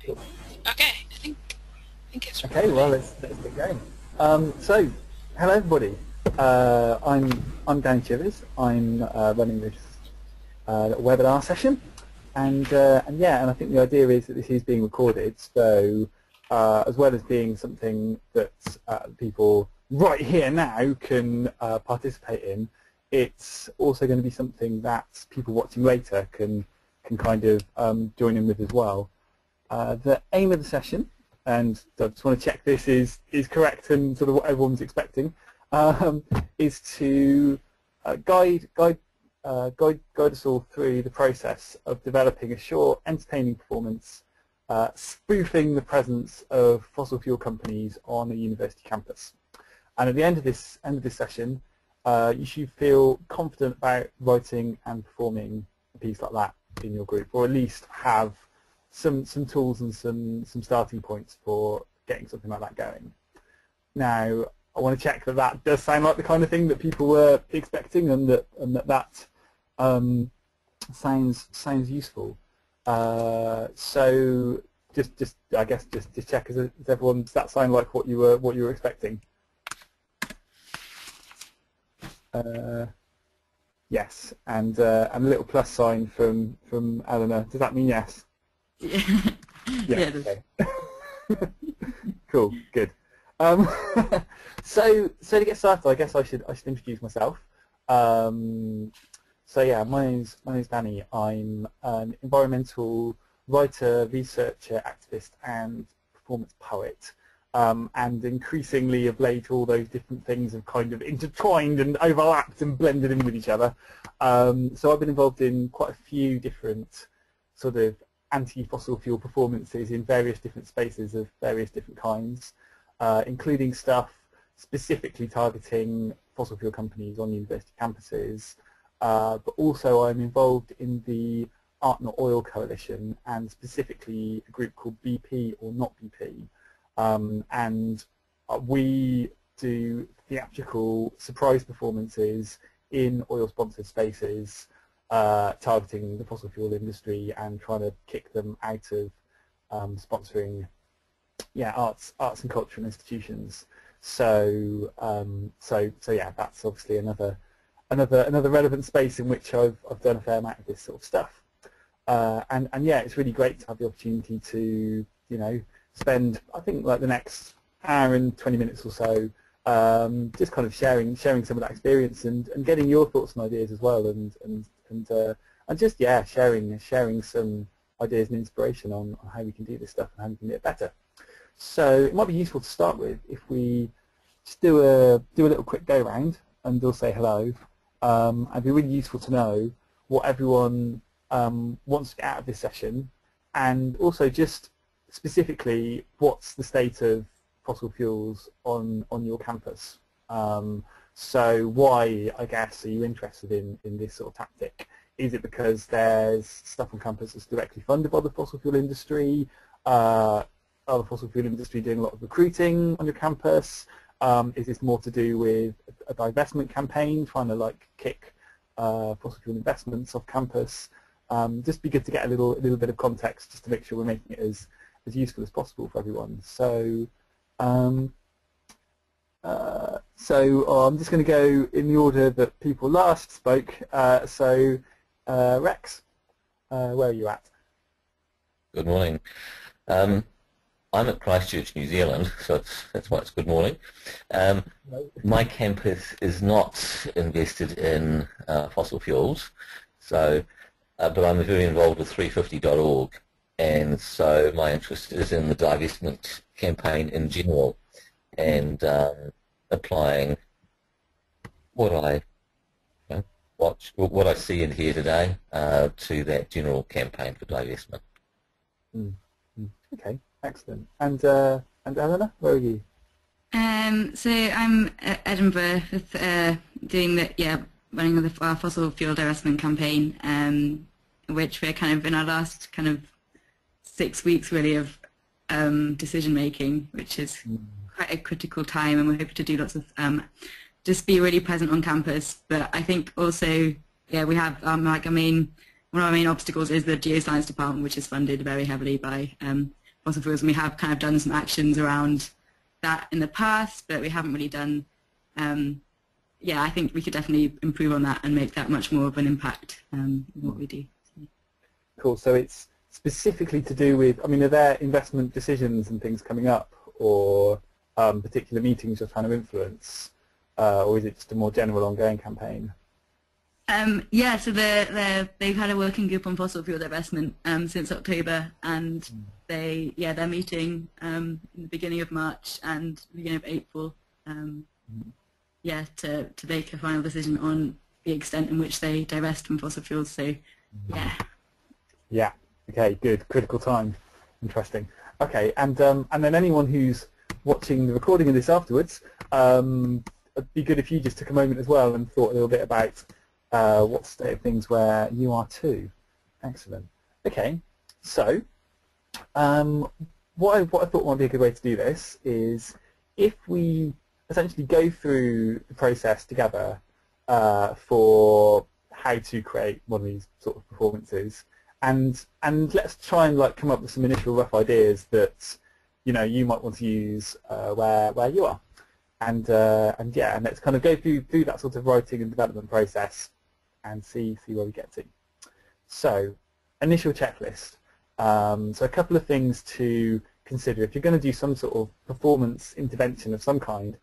Cool. Okay, I think it's Okay, well let's get going. So, hello everybody. I'm Danny Chivers. I'm running this webinar session, and I think the idea is that this is being recorded. So, as well as being something that people right here now can participate in, it's also going to be something that people watching later can kind of join in with as well. The aim of the session, and I just want to check this is correct and sort of what everyone's expecting, is to guide us all through the process of developing a short, entertaining performance, spoofing the presence of fossil fuel companies on a university campus. And at the end of this session, you should feel confident about writing and performing a piece like that in your group, or at least have some tools and some starting points for getting something like that going. Now, I want to check that that does sound like the kind of thing that people were expecting, and that sounds useful. So just I guess just check, does everyone, does that sound like what you were expecting? Yes, and a little plus sign from Eleanor. Does that mean yes? Yeah. Yeah. Yeah. Okay. Cool. Good. Um, so to get started, I guess I should introduce myself. So yeah, my name's Danny. I'm an environmental writer, researcher, activist, and performance poet. And increasingly of late, all those different things have kind of intertwined and overlapped and blended in with each other. So I've been involved in quite a few different sort of anti-fossil fuel performances in various different spaces of various different kinds, including stuff specifically targeting fossil fuel companies on university campuses, but also I'm involved in the Art Not Oil Coalition, and specifically a group called BP or Not BP. And we do theatrical surprise performances in oil-sponsored spaces, targeting the fossil fuel industry and trying to kick them out of sponsoring, arts and cultural institutions. So yeah, that's obviously another relevant space in which I've done a fair amount of this sort of stuff. And yeah, it's really great to have the opportunity to spend, I think, like the next hour and 20 minutes or so just kind of sharing some of that experience and getting your thoughts and ideas as well, and just sharing some ideas and inspiration on how we can do this stuff and how we can do it better. So it might be useful to start with if we just do a little quick go round and all say hello. It'd be really useful to know what everyone wants to get out of this session, and also just specifically what's the state of fossil fuels on your campus. So why, I guess, are you interested in this sort of tactic? Is it because there's stuff on campus that's directly funded by the fossil fuel industry? Are the fossil fuel industry doing a lot of recruiting on your campus? Is this more to do with a divestment campaign, trying to like kick fossil fuel investments off campus? Just be good to get a little bit of context, just to make sure we're making it as useful as possible for everyone. So I'm just going to go in the order that people last spoke. Rex, where are you at? Good morning. I'm at Christchurch, New Zealand, so that's why it's good morning. My campus is not invested in fossil fuels, so but I'm very involved with 350.org, and so my interest is in the divestment campaign in general, and applying what I see and hear today to that general campaign for divestment. Okay, excellent. And Eleanor, where are you? So I'm at Edinburgh with running the fossil fuel divestment campaign, which we're kind of in our last kind of 6 weeks really of decision making, which is quite a critical time, and we're hoping to do lots of just be really present on campus. But I think also, we have like a main one of our main obstacles is the geoscience department, which is funded very heavily by fossil fuels, and we have kind of done some actions around that in the past, but we haven't really done. Yeah, I think we could definitely improve on that and make that much more of an impact in what we do. Cool. So it's specifically to do with, I mean, are there investment decisions and things coming up, or particular meetings you're trying to influence, or is it just a more general ongoing campaign? Yeah, so they've had a working group on fossil fuel divestment since October, and they're meeting in the beginning of March and the beginning of April. Yeah, to make a final decision on the extent in which they divest from fossil fuels. So, yeah. Yeah. Okay. Good. Critical time. Interesting. Okay. And then anyone who's watching the recording of this afterwards, it'd be good if you just took a moment as well and thought a little bit about what state of things where you are too. Excellent. Okay. So, what I thought might be a good way to do this is if we essentially go through the process together for how to create one of these sort of performances, and let's try and like come up with some initial rough ideas that you might want to use where you are, and yeah, and let's kind of go through that sort of writing and development process and see where we get to. So, initial checklist. So a couple of things to consider if you're going to do some sort of performance intervention of some kind.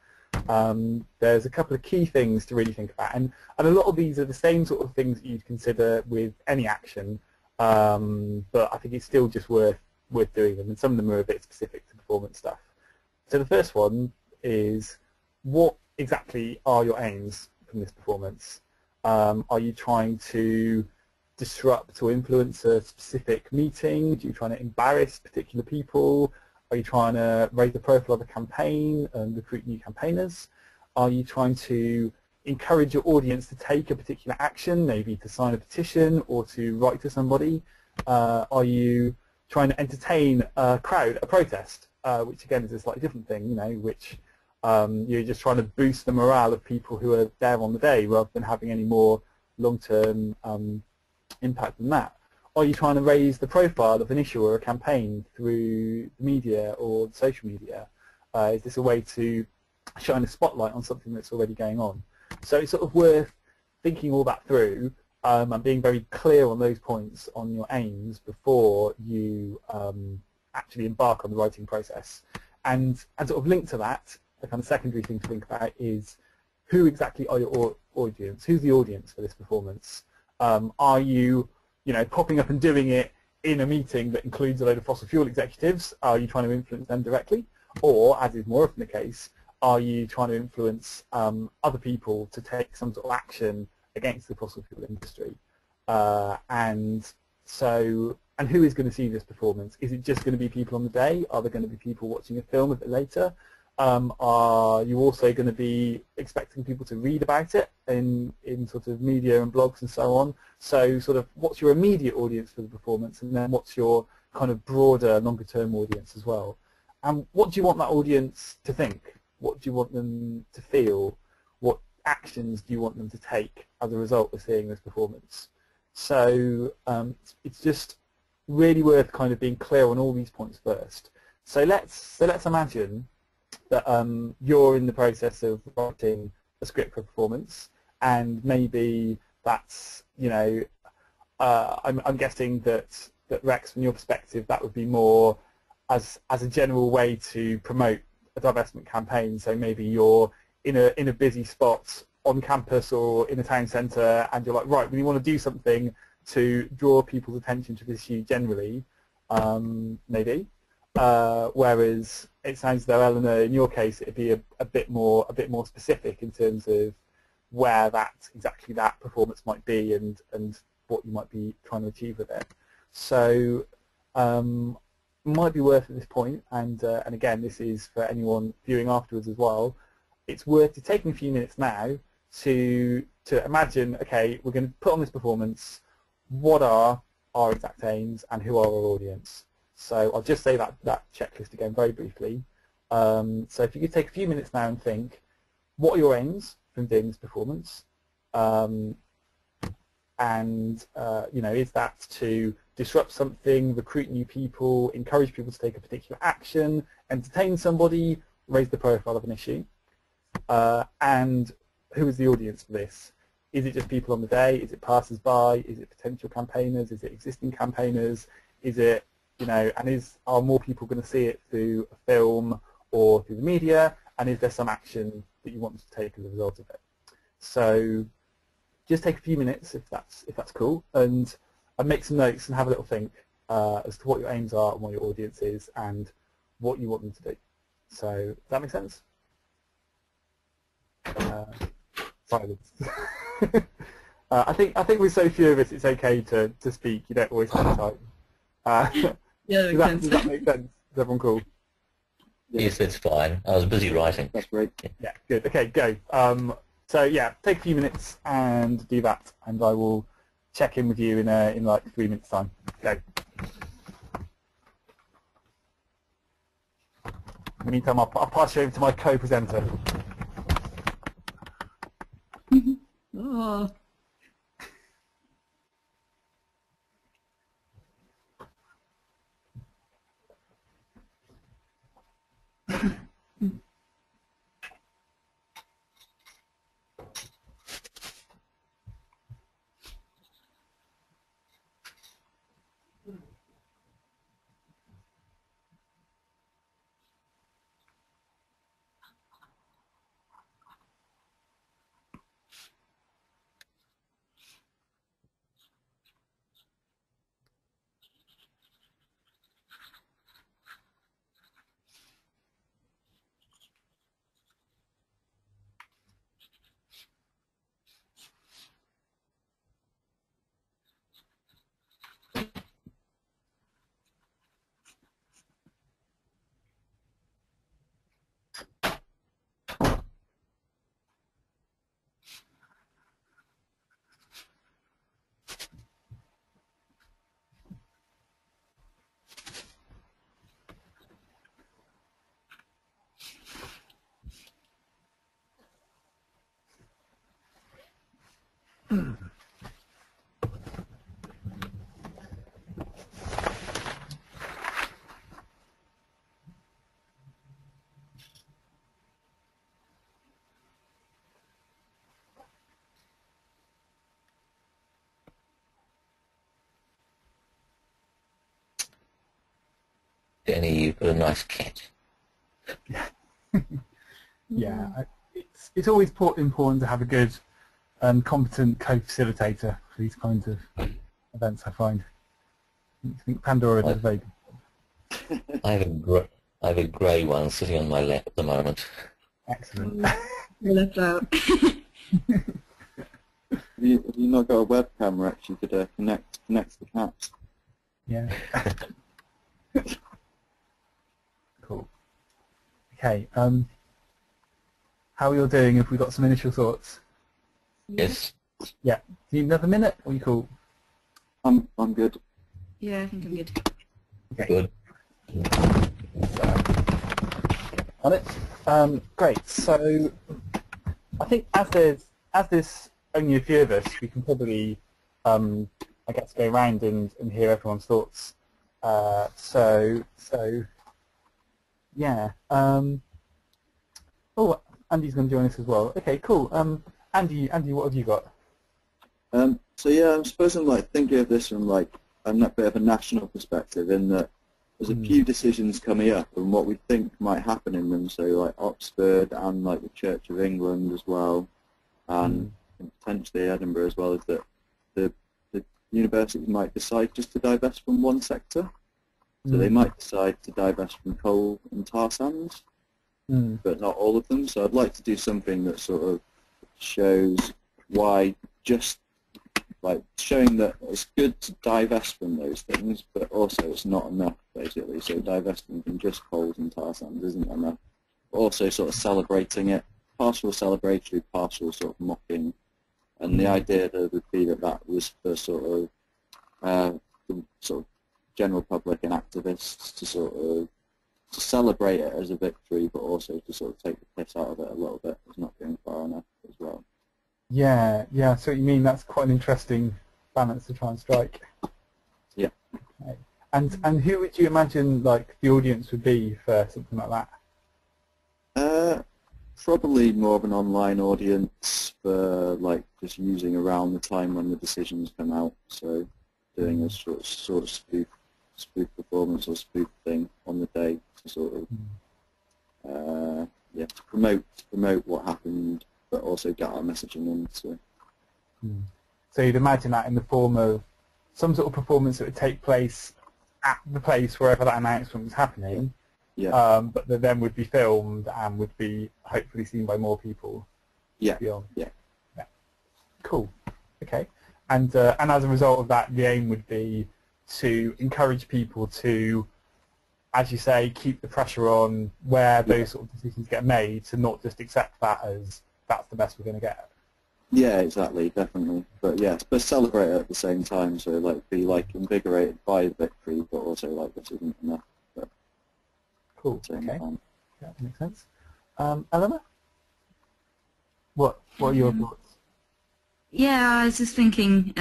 There's a couple of key things to really think about, and a lot of these are the same sort of things that you'd consider with any action, but I think it's still just worth doing them, and some of them are a bit specific to performance stuff. So the first one is, what exactly are your aims from this performance? Are you trying to disrupt or influence a specific meeting? Are you trying to embarrass particular people? Are you trying to raise the profile of a campaign and recruit new campaigners? Are you trying to encourage your audience to take a particular action, maybe to sign a petition or to write to somebody? Are you trying to entertain a crowd, a protest, which again is a slightly different thing, which you're just trying to boost the morale of people who are there on the day rather than having any more long-term impact than that? Are you trying to raise the profile of an issue or a campaign through the media or social media? Is this a way to shine a spotlight on something that's already going on? So it's sort of worth thinking all that through and being very clear on those points on your aims before you actually embark on the writing process. And sort of linked to that, the kind of secondary thing to think about is, who exactly are your audience? Who's the audience for this performance? Are you popping up and doing it in a meeting that includes a load of fossil fuel executives? Are you trying to influence them directly? Or, as is more often the case, are you trying to influence other people to take some sort of action against the fossil fuel industry? And who is going to see this performance? Is it just going to be people on the day? Are there going to be people watching a film a bit later? Are you also going to be expecting people to read about it in sort of media and blogs and so on? So sort of what's your immediate audience for the performance, and then what's your kind of broader, longer term audience as well? And what do you want that audience to think? What do you want them to feel? What actions do you want them to take as a result of seeing this performance? So it's just really worth kind of being clear on all these points first. So let's imagine that you're in the process of writing a script for performance, and maybe that's I'm guessing that Rex, from your perspective, that would be more as a general way to promote a divestment campaign. So maybe you're in a busy spot on campus or in a town centre, and you're like, right, we want to do something to draw people's attention to this issue generally, maybe. Whereas it sounds though, Eleanor, in your case, it'd be a bit more specific in terms of where exactly that performance might be and what you might be trying to achieve with it. So might be worth at this point, and again, this is for anyone viewing afterwards as well. It's worth taking a few minutes now to imagine, okay, we're going to put on this performance. What are our exact aims, and who are our audience? So I'll just say that checklist again very briefly. So if you could take a few minutes now and think, what are your aims from doing this performance? And and is that to disrupt something, recruit new people, encourage people to take a particular action, entertain somebody, raise the profile of an issue? And who is the audience for this? Is it just people on the day? Is it passers-by? Is it potential campaigners? Is it existing campaigners? Is it, and are more people going to see it through a film or through the media? And is there some action that you want to take as a result of it? So just take a few minutes if that's cool, and make some notes and have a little think as to what your aims are and what your audience is and what you want them to do. So does that make sense? Silence. I think with so few of us, it's okay to speak. You don't always have time. Yeah, does that make sense? Is everyone cool? Yes, that's fine. I was busy writing. That's great. Yeah, good. Okay, go. So yeah, take a few minutes and do that, and I will check in with you in like 3 minutes' time. Go. In the meantime, I'll pass you over to my co-presenter. Oh. Danny, you've got a nice cat. Yeah, it's always important to have a good and competent co-facilitator for these kinds of events, I find. I think Pandora does very good. I have a grey one sitting on my lap at the moment. Excellent. You're left out. Have you not got a webcam where actually you could connect the cats? Yeah. Cool. Okay. How are you all doing? Have we got some initial thoughts? Yes. Yeah. Do you need another minute? Or are you cool? I'm good. Yeah, I think I'm good. Okay. Good. On it. Great. So I think as there's only a few of us, we can probably I guess go around and hear everyone's thoughts. So yeah. Oh, Andy's going to join us as well. Okay, cool. Andy, what have you got? So yeah, I suppose I'm like thinking of this from like a bit of a national perspective, in that there's a few decisions coming up and what we think might happen in them. So like Oxford and like the Church of England as well, and potentially Edinburgh as well, is that the universities might decide just to divest from one sector. So they might decide to divest from coal and tar sands, but not all of them. So I'd like to do something that sort of shows why, just like showing that it's good to divest from those things, but also it's not enough, basically. So divesting from just coals and tar sands isn't enough. But also sort of celebrating it, partial celebratory, partial sort of mocking. And the idea that would be that was for sort of the sort of general public and activists to sort of to celebrate it as a victory, but also to sort of take the piss out of it a little bit. It's not going far enough as well. Yeah. So you mean that's quite an interesting balance to try and strike. Yeah. Okay. And who would you imagine like the audience would be for something like that? Probably more of an online audience for like just using around the time when the decisions come out. So doing a sort of spoof performance or spoof thing on the day to sort of yeah, to promote what happened, but also get our messaging in. So you'd imagine that in the form of some sort of performance that would take place at the place wherever that announcement was happening. Yeah. But that then would be filmed and would be hopefully seen by more people. Yeah. Beyond. Yeah. Yeah. Cool. Okay. And as a result of that, the aim would be to encourage people to, as you say, keep the pressure on where those sort of decisions get made, to not just accept that as that's the best we're going to get. Yeah, exactly, definitely. But yeah, but celebrate it at the same time. So like be like invigorated by the victory, but also like this isn't enough. But cool. Okay. Yeah, that makes sense. Eleanor, what are your thoughts? Yeah, I was just thinking,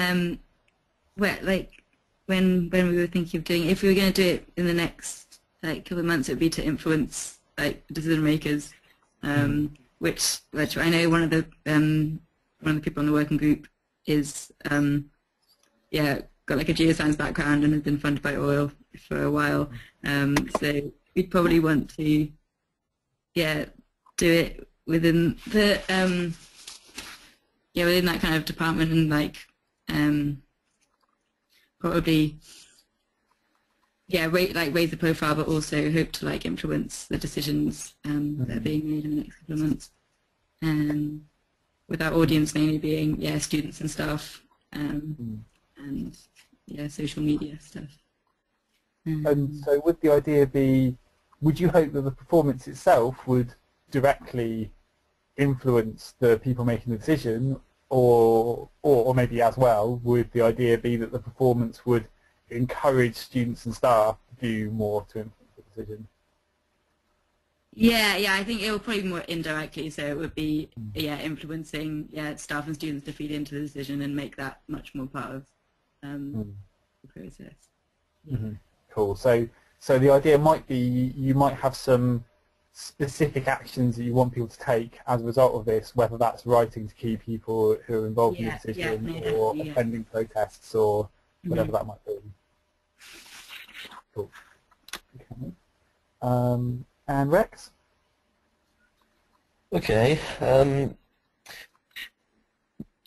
like when we were thinking of doing it, if we were going to do it in the next like couple of months, it would be to influence like decision makers, which I know one of the people in the working group is got like a geoscience background and has been funded by oil for a while. So we'd probably want to do it within the within that kind of department, and like probably raise the profile, but also hope to like influence the decisions that are being made in the next couple of months. With our audience mainly being students and staff, and social media stuff. And so would the idea be, would you hope that the performance itself would directly influence the people making the decision, or maybe as well, would the idea be that the performance would encourage students and staff to do more to influence the decision? Yeah, I think it will probably be more indirectly, so it would be influencing staff and students to feed into the decision and make that much more part of the process. Mm-hmm. Cool. So the idea might be you might have some specific actions that you want people to take as a result of this, whether that's writing to key people who are involved in the decision, or attending protests, or whatever that might be. Cool. Okay. And Rex? Okay.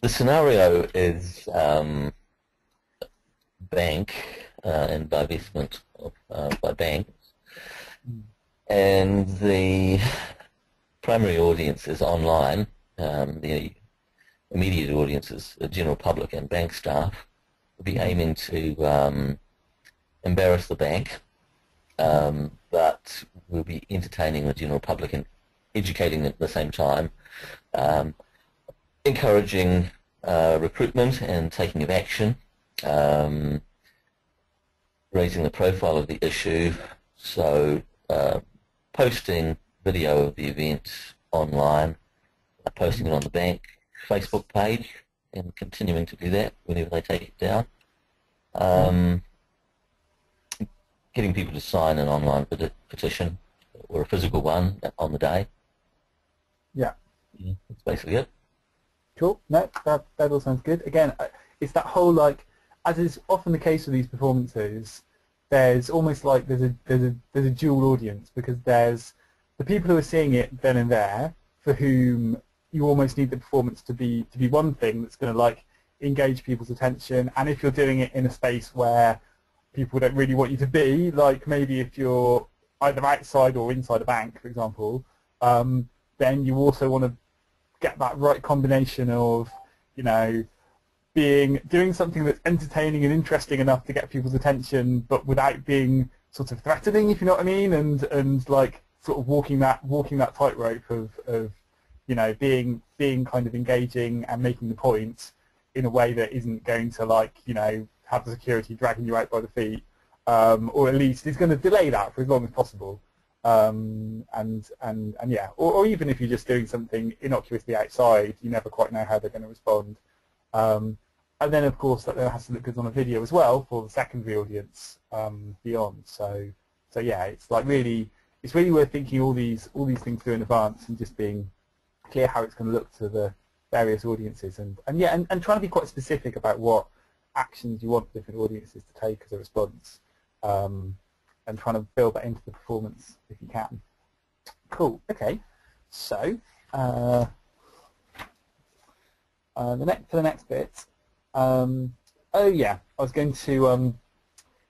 The scenario is bank and divestment by banks, and the primary audience is online. The immediate audience is the general public and bank staff. We'll be aiming to embarrass the bank, but we'll be entertaining the general public and educating them at the same time, encouraging recruitment and taking of action, raising the profile of the issue, so posting video of the event online, posting it on the bank Facebook page, and continuing to do that whenever they take it down. Getting people to sign an online petition or a physical one on the day. Yeah. That's basically it. Cool. No, that all sounds good. Again, it's that whole, like, as is often the case with these performances, there's almost like there's a dual audience, because there's the people who are seeing it then and there, for whom you almost need the performance to be one thing that's going to like engage people's attention. And if you're doing it in a space where people don't really want you to be, like maybe if you're either outside or inside a bank, for example, then you also want to get that right combination of, you know, doing something that's entertaining and interesting enough to get people's attention, but without being sort of threatening, if you know what I mean, and like sort of walking that tightrope of you know, being kind of engaging and making the point in a way that isn't going to, like, you know, have the security dragging you out by the feet, or at least is going to delay that for as long as possible. And yeah, or even if you're just doing something innocuously outside, you never quite know how they're going to respond. and then of course that has to look good on a video as well for the secondary audience beyond. So yeah, it's like it's really worth thinking all these things through in advance and just being clear how it's going to look to the various audiences, and trying to be quite specific about what actions you want different audiences to take as a response, and trying to build that into the performance if you can. Cool. Okay. So for the next bit, oh yeah, I was going to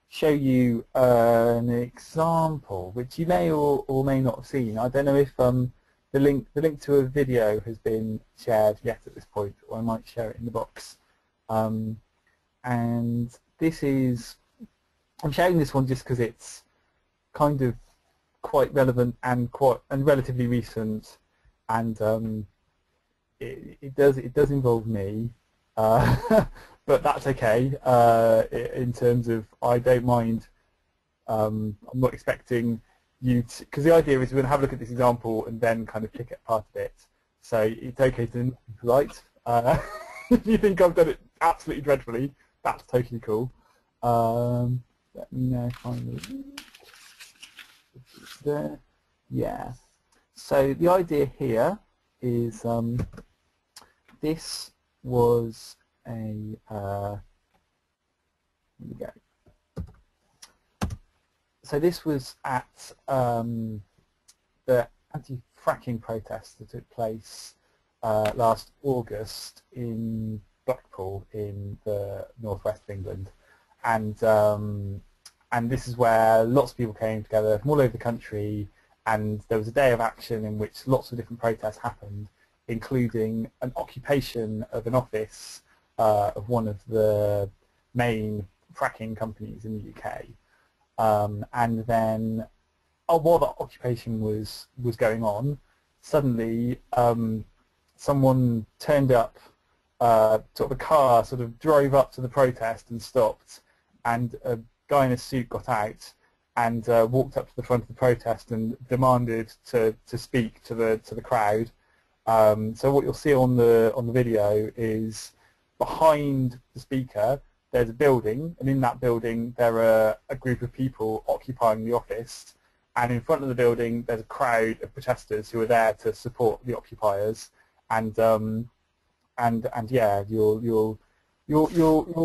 show you an example which you may or may not have seen. I don't know if the link to a video has been shared yet at this point, or I might share it in the box. And this is, I'm sharing this one just because it's kind of quite relevant and relatively recent, and it does involve me, but that's okay. In terms of, I don't mind. I'm not expecting you to, because the idea is we're going to have a look at this example and then kind of pick it apart a bit. So it's okay to not be polite. If you think I've done it absolutely dreadfully, that's totally cool. Let me know finally. There. Yeah. So the idea here is this was a here we go. So this was at the anti-fracking protest that took place last August in Blackpool in the northwest of England, and this is where lots of people came together from all over the country, and there was a day of action in which lots of different protests happened, including an occupation of an office of one of the main fracking companies in the UK. And then, while that occupation was going on, suddenly someone turned up, sort of a car sort of drove up to the protest and stopped, and a guy in a suit got out and walked up to the front of the protest and demanded to speak to the crowd. So what you'll see on the video is behind the speaker there's a building, and in that building there are a group of people occupying the office, and in front of the building there's a crowd of protesters who are there to support the occupiers, and yeah, you'll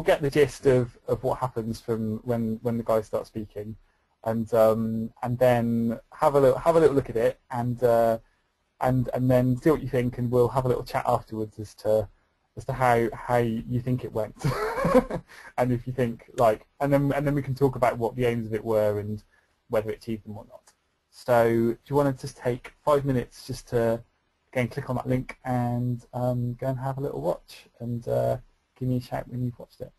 get the gist of what happens from when the guys start speaking, and then have a little look at it, and then see what you think, and we'll have a little chat afterwards as to how you think it went, and if you think and then we can talk about what the aims of it were and whether it achieved them or not. So do you want to just take 5 minutes just to again click on that link and go and have a little watch, and give me a shout when you've watched it.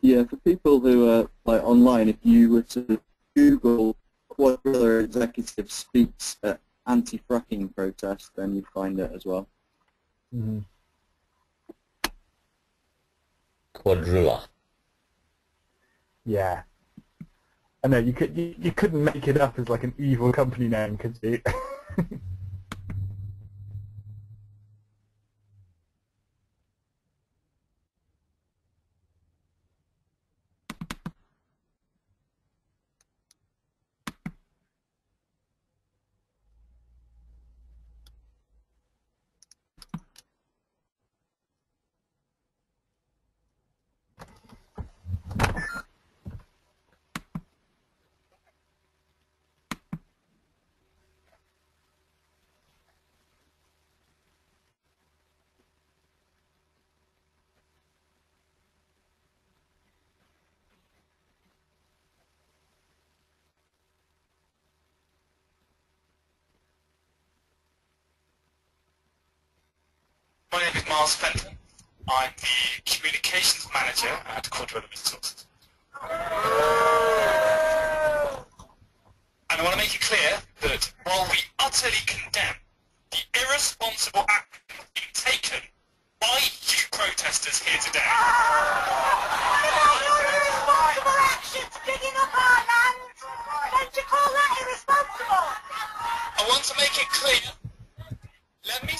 Yeah, for people who are online, if you were to Google Quadrilla executive speaks at anti-fracking protest, then you'd find it as well. Mm-hmm. Quadrilla. Yeah. I know you couldn't make it up as like an evil company name, could you? My name is Miles Fenton. I'm the Communications Manager at Quadrilla Resources. And I want to make it clear that while we utterly condemn the irresponsible action being taken by you protesters here today, irresponsible actions digging up our land. Don't you call that irresponsible? I want to make it clear. Let me...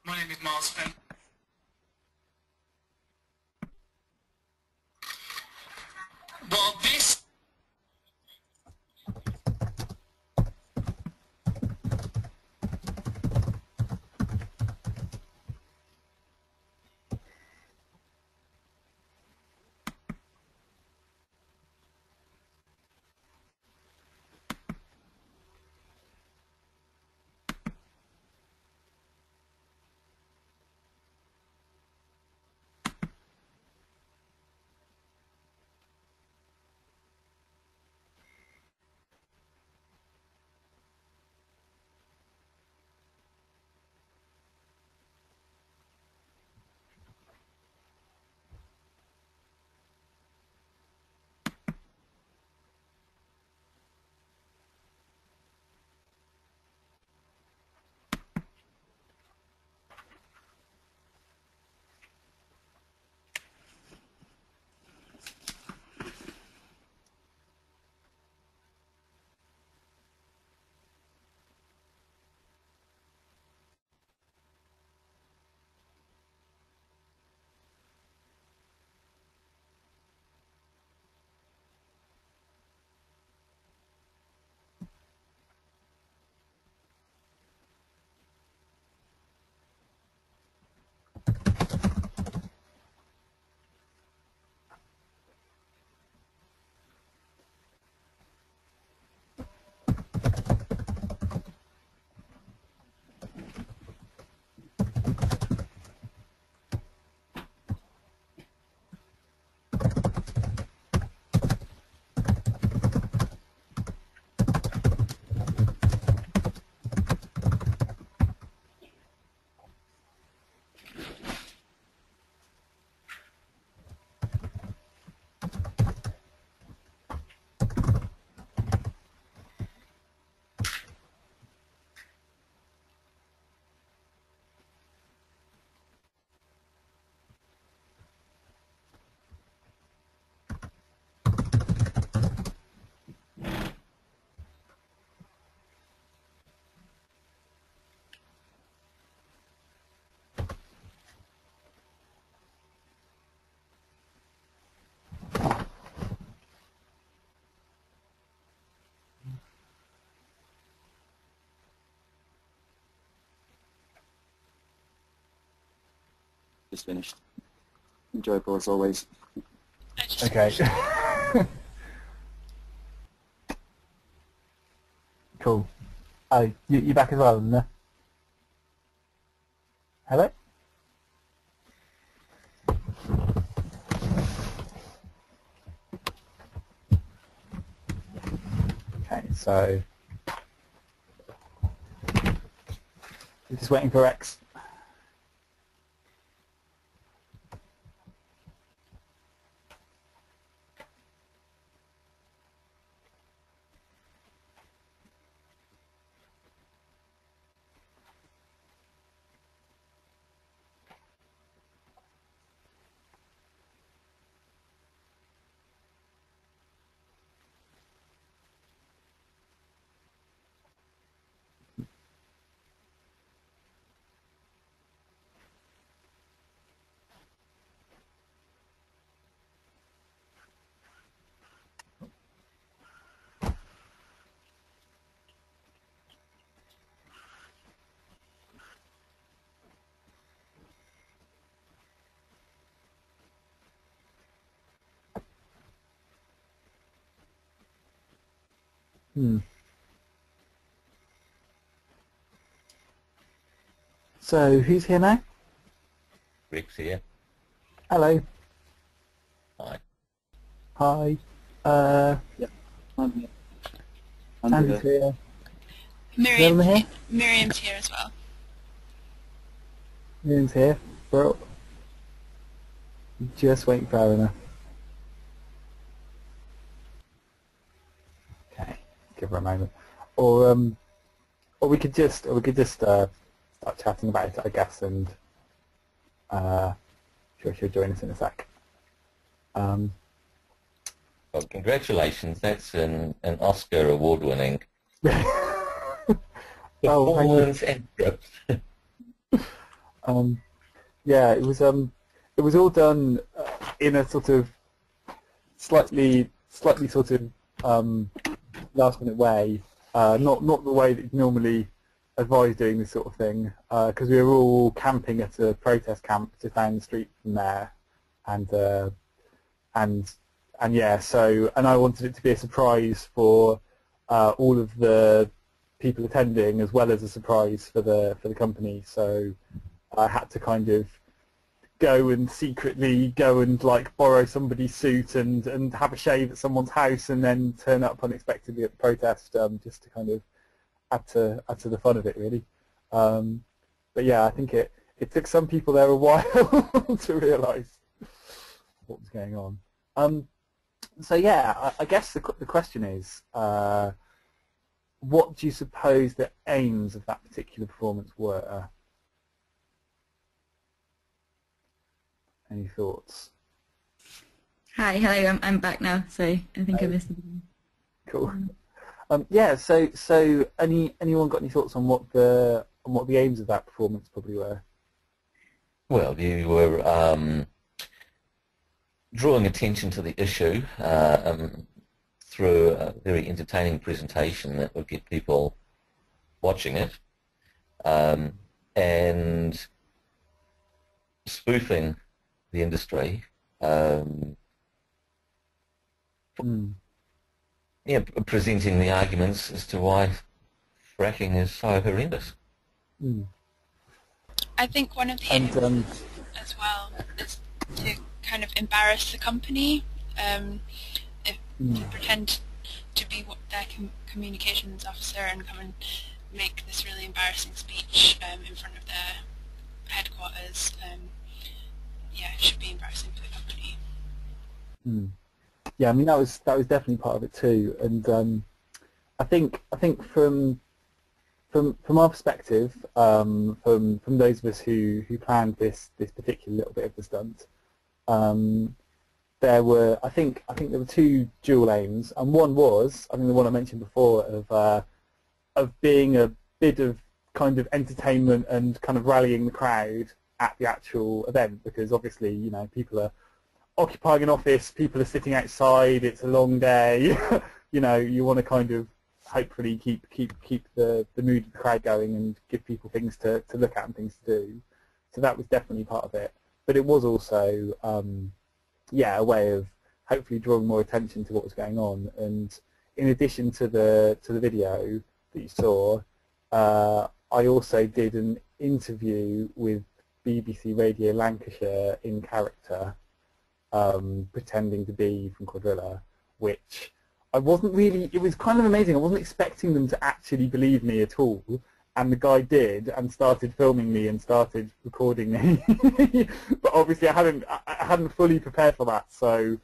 My name is Miles Finn. Well, this... Just finished. Enjoyable as always. Okay. Cool. Oh, you back as well, no? Hello? Okay, so we're just waiting for X. So who's here now? Rick's here. Hello. Hi. Hi. Yeah, I'm here. Andy's here. Anyone here? Miriam's here as well. Miriam's here. Bro. Just waiting for Aruna. Okay, give her a moment. Or we could just start chatting about it, I guess, and sure she'll join us in a sec. Well, congratulations! That's an Oscar award-winning performance and script. Yeah, it was all done in a sort of slightly sort of last-minute way. Not the way that you normally advise doing this sort of thing, because we were all camping at a protest camp just down the street from there, and yeah, so I wanted it to be a surprise for all of the people attending, as well as a surprise for the company. So I had to kind of go and secretly like borrow somebody's suit and have a shave at someone's house, and then turn up unexpectedly at the protest, just to kind of add to the fun of it, really. But yeah, I think it took some people there a while to realise what was going on. So yeah, I guess the question is, what do you suppose the aims of that particular performance were? Any thoughts? Hi, hello. I'm back now. So I think I missed the beginning. Cool. Yeah. So anyone got any thoughts on what the aims of that performance probably were? Well, you were drawing attention to the issue through a very entertaining presentation that would get people watching it, and spoofing the industry, yeah, presenting the arguments as to why fracking is so horrendous. I think one of the aims as well is to kind of embarrass the company, to pretend to be what their communications officer and come and make this really embarrassing speech in front of their headquarters. Yeah, it should be embarrassing for the company. Yeah, I mean that was definitely part of it too, and I think from our perspective, from those of us who planned this particular little bit of the stunt, there were I think there were two dual aims, and one was, I think, the one I mentioned before of being a bit of kind of entertainment and kind of rallying the crowd at the actual event, because obviously, you know, people are occupying an office, people are sitting outside, it's a long day, you know, you want to kind of hopefully keep the mood of the crowd going and give people things to look at and things to do. So that was definitely part of it. But it was also, yeah, a way of hopefully drawing more attention to what was going on. And in addition to the video that you saw, I also did an interview with BBC Radio Lancashire in character, pretending to be from Quadrilla, which I wasn't really, it was kind of amazing. I wasn't expecting them to actually believe me at all, and the guy did, and started filming me and started recording me. But obviously I hadn't fully prepared for that, so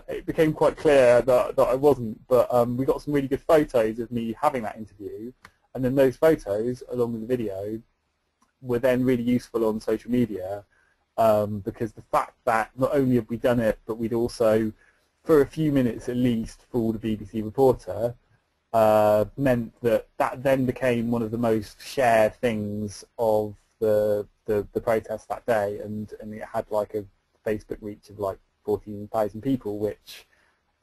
it became quite clear that I wasn't. But we got some really good photos of me having that interview, and then those photos, along with the video, were then really useful on social media, because the fact that not only had we done it, but we'd also, for a few minutes at least, fooled a BBC reporter, meant that then became one of the most shared things of the protest that day, and it had like a Facebook reach of like 14,000 people, which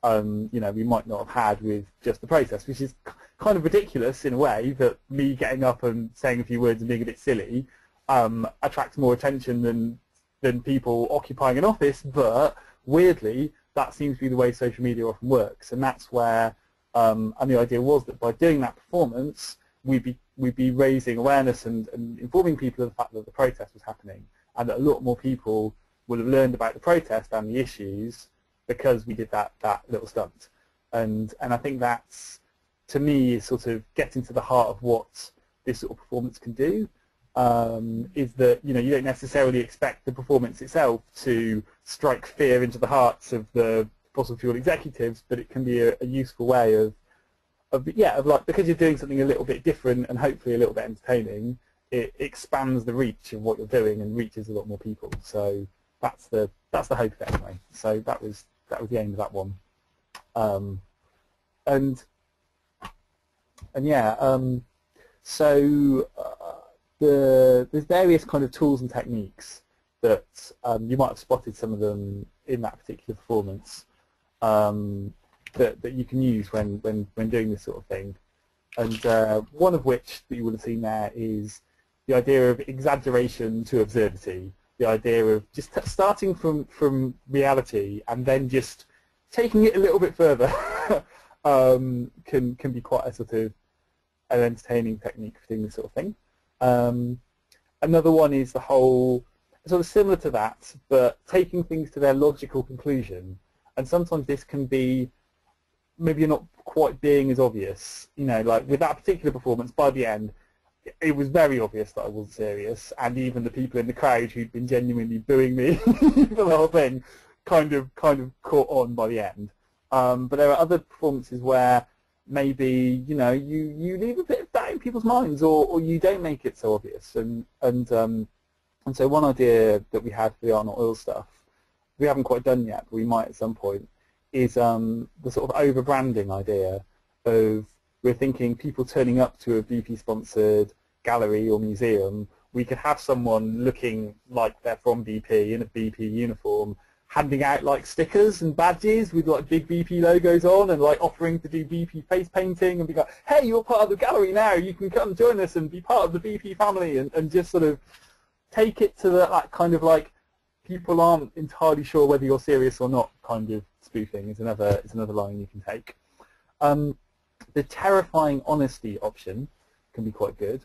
you know, we might not have had with just the protest, which is kind of ridiculous in a way, that me getting up and saying a few words and being a bit silly attracts more attention than people occupying an office. But weirdly, that seems to be the way social media often works, and that's where and the idea was that by doing that performance, we'd be raising awareness and informing people of the fact that the protest was happening, and that a lot more people would have learned about the protest and the issues because we did that little stunt. And I think that's to me is sort of getting to the heart of what this sort of performance can do. Is that you don't necessarily expect the performance itself to strike fear into the hearts of the fossil fuel executives, but it can be a useful way of like, because you're doing something a little bit different and hopefully a little bit entertaining, it expands the reach of what you're doing and reaches a lot more people. So that's the hope of it anyway. So that was the aim of that one. And yeah, so there's various kind of tools and techniques that you might have spotted some of them in that particular performance that you can use when doing this sort of thing. And one of which that you would have seen there is the idea of exaggeration to absurdity, the idea of just starting from reality and then just taking it a little bit further can be quite a sort of an entertaining technique for doing this sort of thing. Another one is the whole, sort of similar to that, but taking things to their logical conclusion. And sometimes this can be, maybe you're not quite being as obvious. Like with that particular performance, by the end, it was very obvious that I wasn't serious, and even the people in the crowd who'd been genuinely booing me for the whole thing kind of caught on by the end. But there are other performances where maybe you leave a bit of doubt in people's minds, or you don't make it so obvious. And so one idea that we had for the Art Not Oil stuff, we haven't quite done yet, but we might at some point, is the sort of over-branding idea of, we're thinking people turning up to a BP-sponsored gallery or museum, we could have someone looking like they're from BP in a BP uniform, handing out like stickers and badges with like big BP logos on, and like offering to do BP face painting, and be like, hey, you're part of the gallery now, you can come join us and be part of the BP family, and just sort of take it to that kind of like, people aren't entirely sure whether you're serious or not kind of spoofing is another line you can take. The terrifying honesty option can be quite good.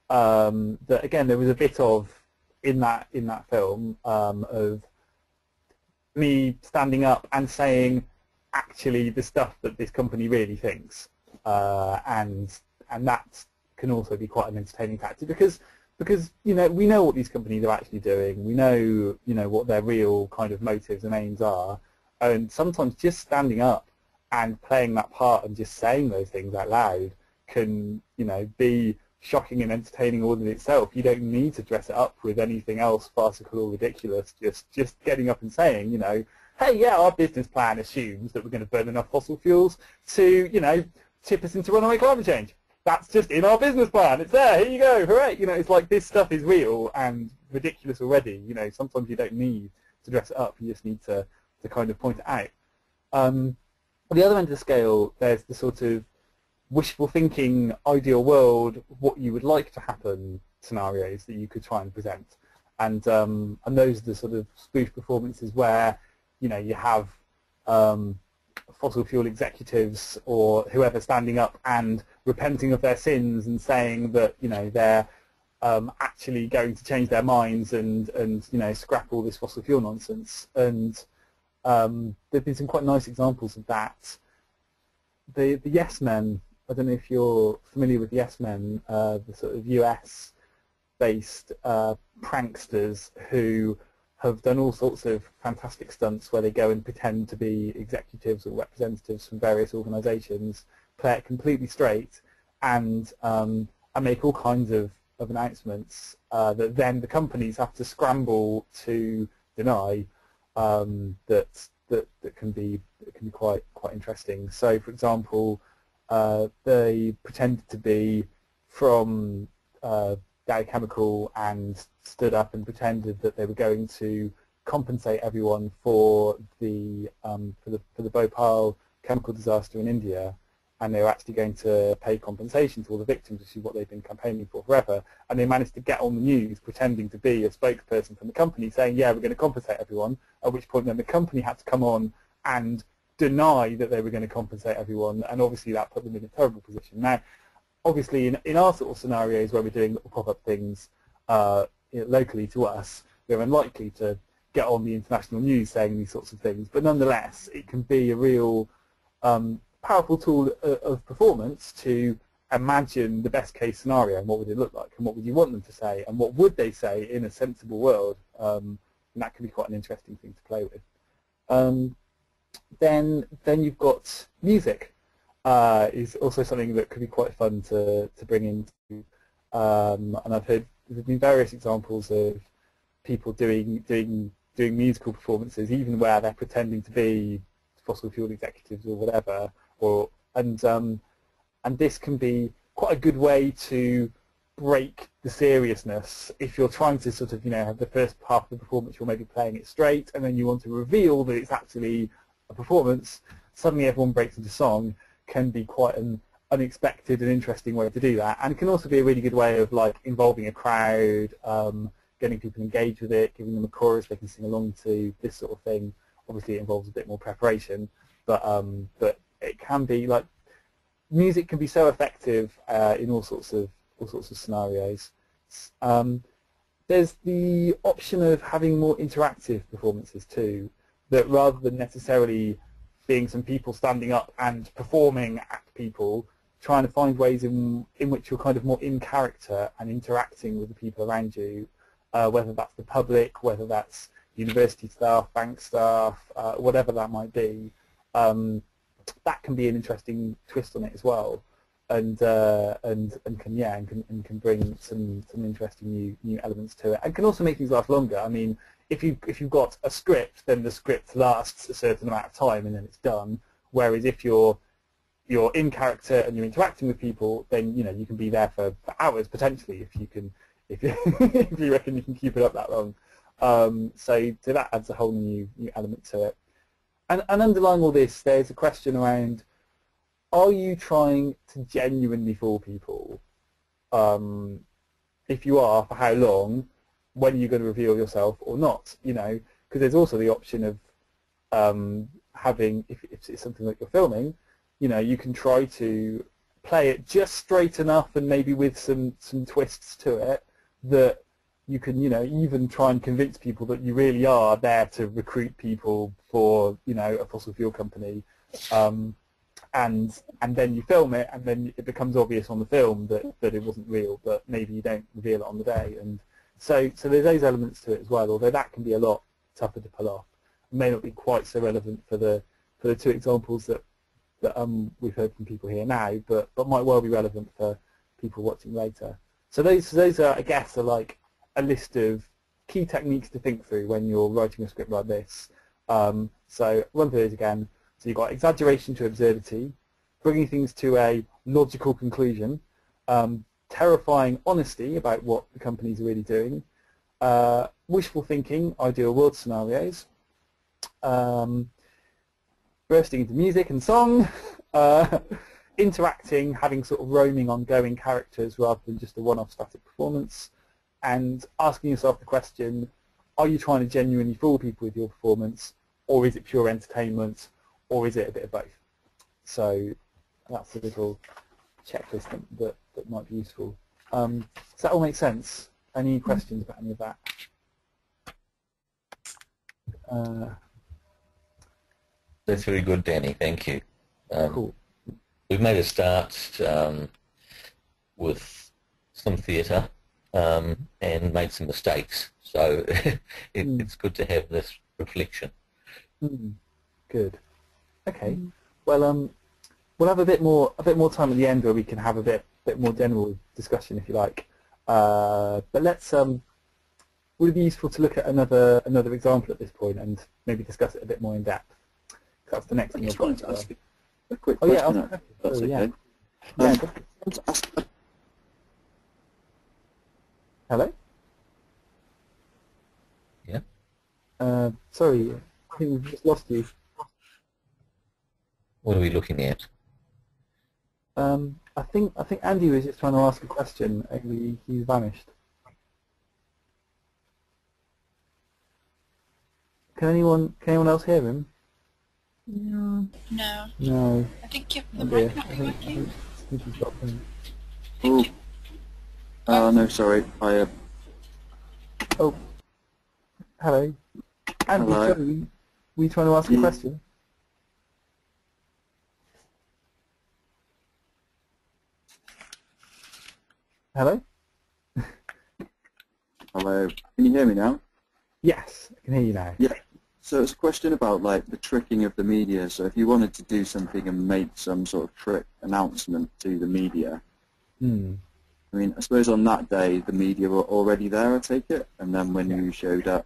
That again, there was a bit of in that film of me standing up and saying actually the stuff that this company really thinks, and that can also be quite an entertaining tactic because we know what these companies are actually doing. We know what their real kind of motives and aims are, and sometimes just standing up and playing that part and just saying those things out loud can be shocking and entertaining all in itself. You don't need to dress it up with anything else farcical or ridiculous. Just getting up and saying, hey, yeah, our business plan assumes that we're going to burn enough fossil fuels to tip us into runaway climate change. That's just in our business plan. It's there. Here you go. Hooray! It's like this stuff is real and ridiculous already. Sometimes you don't need to dress it up. You just need to kind of point it out. On the other end of the scale, there's the sort of wishful thinking, ideal world, what you would like to happen scenarios that you could try and present. And those are the sort of spoof performances where you have fossil fuel executives or whoever standing up and repenting of their sins and saying that they're actually going to change their minds and scrap all this fossil fuel nonsense. And there've been some quite nice examples of that. The Yes Men, I don't know if you're familiar with Yes Men, the sort of US-based pranksters who have done all sorts of fantastic stunts where they go and pretend to be executives or representatives from various organisations, play it completely straight, and make all kinds of announcements that then the companies have to scramble to deny. That can be quite interesting. So, for example, they pretended to be from Dow Chemical and stood up and pretended that they were going to compensate everyone for the Bhopal chemical disaster in India, and they were actually going to pay compensation to all the victims, which is what they've been campaigning for forever. And they managed to get on the news pretending to be a spokesperson from the company saying, yeah, we're going to compensate everyone, at which point then the company had to come on and deny that they were going to compensate everyone, and obviously that put them in a terrible position. Now, obviously in our sort of scenarios where we're doing little pop-up things locally to us, we're unlikely to get on the international news saying these sorts of things, but nonetheless it can be a real powerful tool of performance to imagine the best case scenario and what would it look like and what would you want them to say and what would they say in a sensible world. And that can be quite an interesting thing to play with. Then you've got music. Is also something that could be quite fun to bring into. And I've heard there's been various examples of people doing musical performances, even where they're pretending to be fossil fuel executives or whatever. And this can be quite a good way to break the seriousness. If you're trying to sort of, have the first half of the performance, you're maybe playing it straight, and then you want to reveal that it's actually a performance, suddenly everyone breaks into song, can be quite an unexpected and interesting way to do that. And it can also be a really good way of like involving a crowd, getting people engaged with it, giving them a chorus they can sing along to, this sort of thing. Obviously it involves a bit more preparation, but it can be like, music can be so effective in all sorts of scenarios. There's the option of having more interactive performances too, that rather than necessarily being some people standing up and performing at people, trying to find ways in which you're kind of more in character and interacting with the people around you, whether that's the public, whether that's university staff, bank staff, whatever that might be. That can be an interesting twist on it as well, and can bring some interesting new elements to it, and can also make things last longer. I mean, if you've got a script, then the script lasts a certain amount of time and then it's done. Whereas if you're in character and you're interacting with people, then you can be there for hours potentially if you reckon you can keep it up that long. So that adds a whole new element to it. And underlying all this, there's a question around: are you trying to genuinely fool people? If you are, for how long? When are you going to reveal yourself or not? Because there's also the option of having, if it's something that you're filming, you can try to play it just straight enough and maybe with some twists to it that you can, even try and convince people that you really are there to recruit people for, a fossil fuel company. And then you film it, and then it becomes obvious on the film that it wasn't real, but maybe you don't reveal it on the day. And so there's those elements to it as well, although that can be a lot tougher to pull off. It may not be quite so relevant for the two examples that we've heard from people here now, but might well be relevant for people watching later. So those are, I guess, are like a list of key techniques to think through when you're writing a script like this. So run through those again. So you've got exaggeration to absurdity, bringing things to a logical conclusion, terrifying honesty about what the companies are really doing, wishful thinking, ideal world scenarios, bursting into music and song, interacting, having sort of roaming, ongoing characters rather than just a one-off static performance, and asking yourself the question: are you trying to genuinely fool people with your performance, or is it pure entertainment, or is it a bit of both? So that's a little checklist that might be useful. Does that all make sense? Any questions about any of that? That's very good, Danny. Thank you. Cool. We've made a start with some theatre and made some mistakes, so it's good to have this reflection. Good. Okay. Well, we'll have a bit more time at the end where we can have a bit more general discussion, if you like. But let's. Would it be useful to look at another example at this point and maybe discuss it a bit more in depth? That's the next thing you've got. A quick question. That's yeah. okay. Hello? Yeah. Sorry, I think we've just lost you. What are we looking at? I think Andy was just trying to ask a question and he vanished. Can anyone else hear him? No. No. I think the Oh mic dear. might be working. I think he's got him. No, sorry. Oh, hello. Andy, Hello. sorry, were you trying to ask a question? Hello? Hello. Can you hear me now? Yes, I can hear you now. Yeah. So it's a question about like the tricking of the media. So if you wanted to do something and make some sort of trick announcement to the media, Hmm. I mean, I suppose on that day the media were already there, I take it, and then when Yeah. you showed up,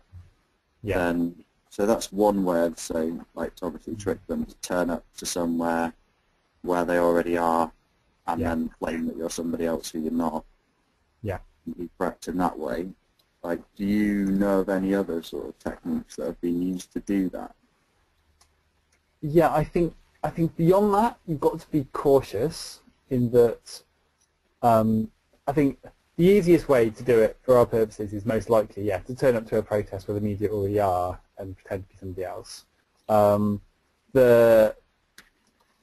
Yeah. then so that's one way I'd say, like to obviously trick them to turn up to somewhere where they already are, and Yeah. then claim that you're somebody else who you're not. Yeah. And be prepped in that way. Like, do you know of any other sort of techniques that have been used to do that? Yeah, I think beyond that, you've got to be cautious in that. I think the easiest way to do it for our purposes is most likely, yeah, to turn up to a protest where the media already are and pretend to be somebody else. The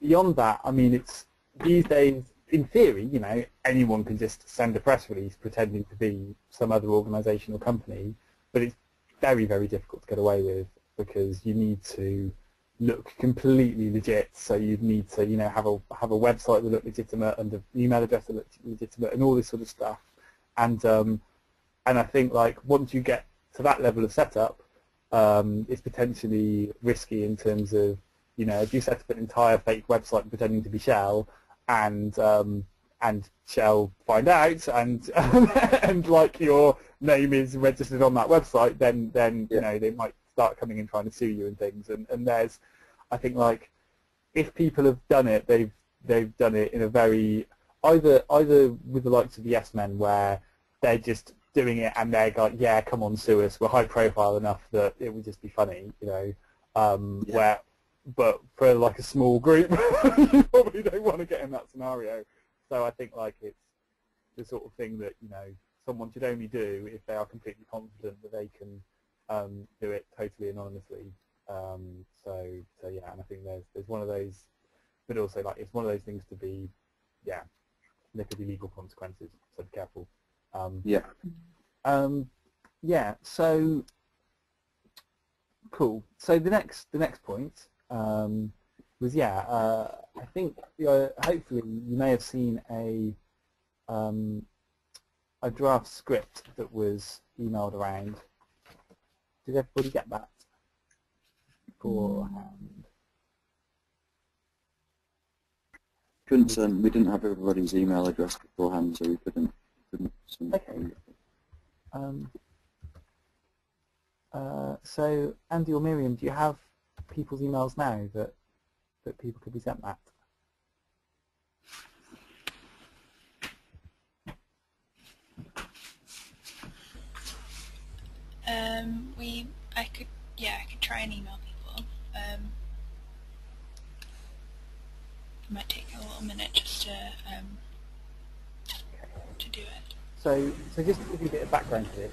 beyond that, I mean, it's these days, in theory, you know, anyone can just send a press release pretending to be some other organisation or company, but it's very, very difficult to get away with because you need to look completely legit. So you'd need to, you know, have a website that look legitimate and an email address that look legitimate and all this sort of stuff. And I think like once you get to that level of setup, it's potentially risky in terms of, you know, if you set up an entire fake website pretending to be Shell, and Shell find out, and and like your name is registered on that website, then Yeah. you know they might start coming in trying to sue you and things. And there's, I think like if people have done it, they've done it in a very either with the likes of the Yes Men where they're just doing it and they're like, yeah, come on, sue us. We're high profile enough that it would just be funny, you know. Yeah. Where, but for like a small group, you probably don't want to get in that scenario. So I think like it's the sort of thing that, you know, someone should only do if they are completely confident that they can do it totally anonymously. So yeah, and I think there's one of those, but also like it's one of those things to be, yeah, there could be legal consequences, so be careful. Yeah. Yeah. So cool. So the next point was I think hopefully you may have seen a draft script that was emailed around. Did everybody get that beforehand? Couldn't send. We didn't have everybody's email address beforehand, so we couldn't send. Okay. So Andy or Miriam, do you have people's emails now that people could be sent that? I could try and email people. It might take a little minute just to do it. So just to give you a bit of background to this,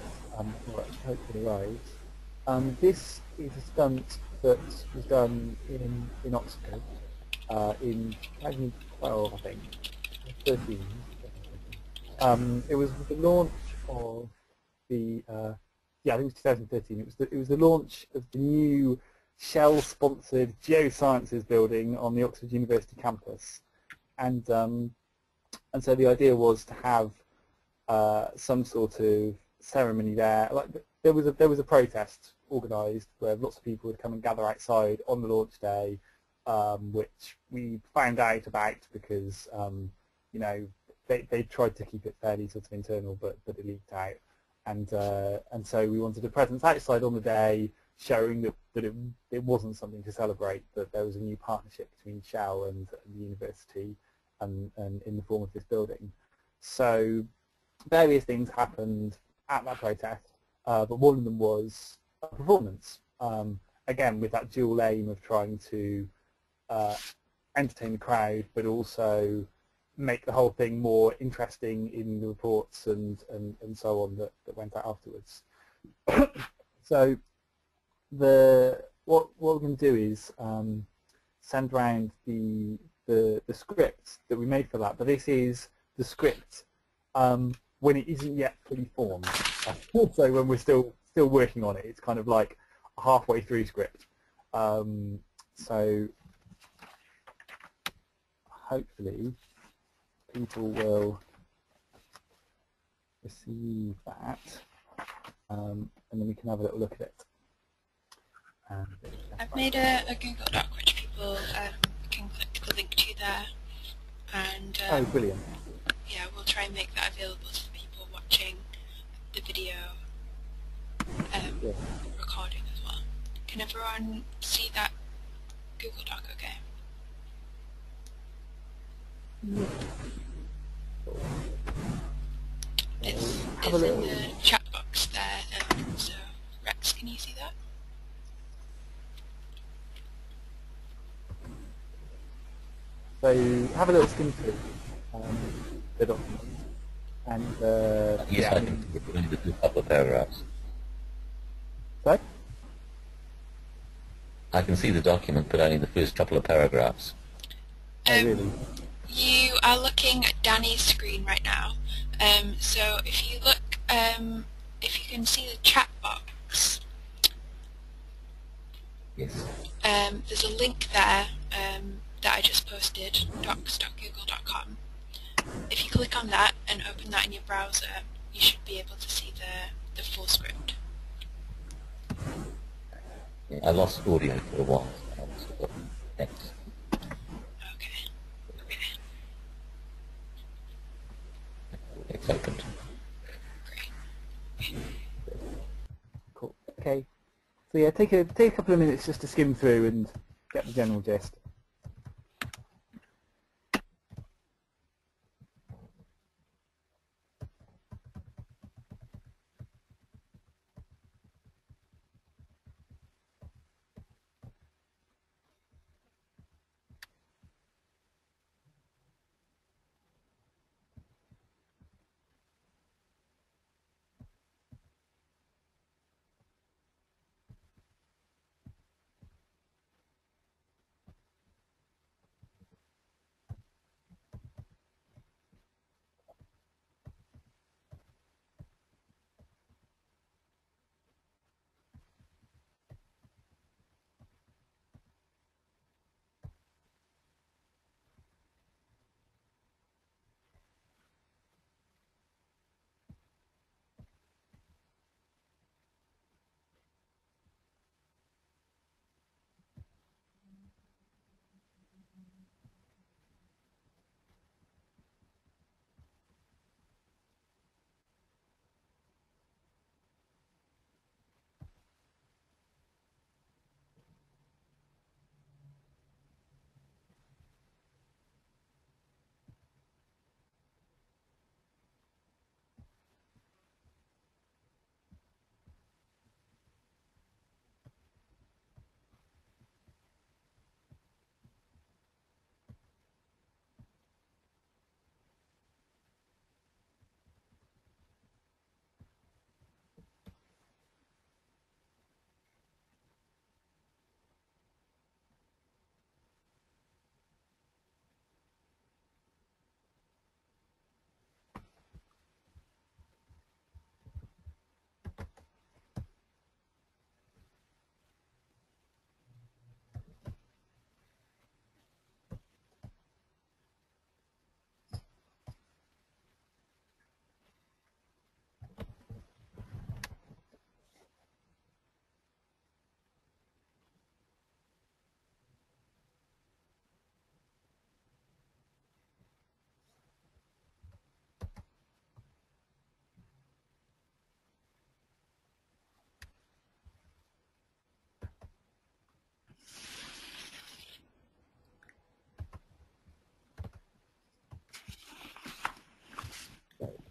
before it hopefully arrives, this is a stunt that was done in Oxford in 2012, I think, 13. It was the launch of the I think it was 2013. It was the launch of the new Shell-sponsored geosciences building on the Oxford University campus, and so the idea was to have some sort of ceremony there. Like there was a protest organised where lots of people would come and gather outside on the launch day, which we found out about because you know they tried to keep it fairly sort of internal, but it leaked out, and so we wanted a presence outside on the day showing that it wasn't something to celebrate, that there was a new partnership between Shell and the university and in the form of this building. So various things happened at that protest, but one of them was a performance, again with that dual aim of trying to entertain the crowd but also make the whole thing more interesting in the reports and so on that went out afterwards. So what we're going to do is send around the script that we made for that, but this is the script when it isn't yet fully formed. So when we're still working on it, it's kind of like a halfway through script. So hopefully people will receive that, and then we can have a little look at it. I've made a Google Doc which people can click the link to there, and oh, brilliant! yeah, we'll try and make that available to people watching the video Yeah. recording as well. Can everyone see that Google Doc okay? Yeah. It's Have a in little. the chat box there, so Rex, can you see that? So have a little skim through the document, and Yes, yeah, I can see only the first couple of paragraphs. sorry? I can see the document, but only the first couple of paragraphs. Oh, really? You are looking at Danny's screen right now. So if you look, if you can see the chat box, Yes. there's a link there that I just posted, docs.google.com. If you click on that and open that in your browser, you should be able to see the full script. I lost audio for a while. Thanks. Okay. It's opened. Great. Cool. Okay. So yeah, take a couple of minutes just to skim through and get the general gist.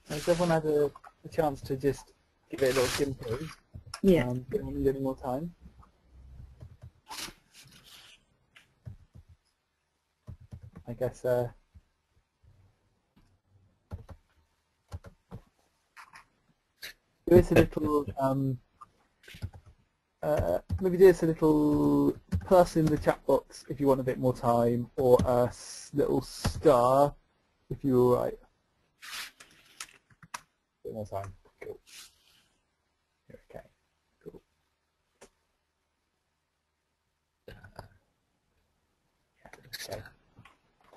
Has everyone had a chance to just give it a little skim through? Yeah. Don't need any more time. I guess do us a little maybe do us a little plus in the chat box if you want a bit more time, or a little star if you're right. A bit more time. Cool. Okay. Cool. Okay.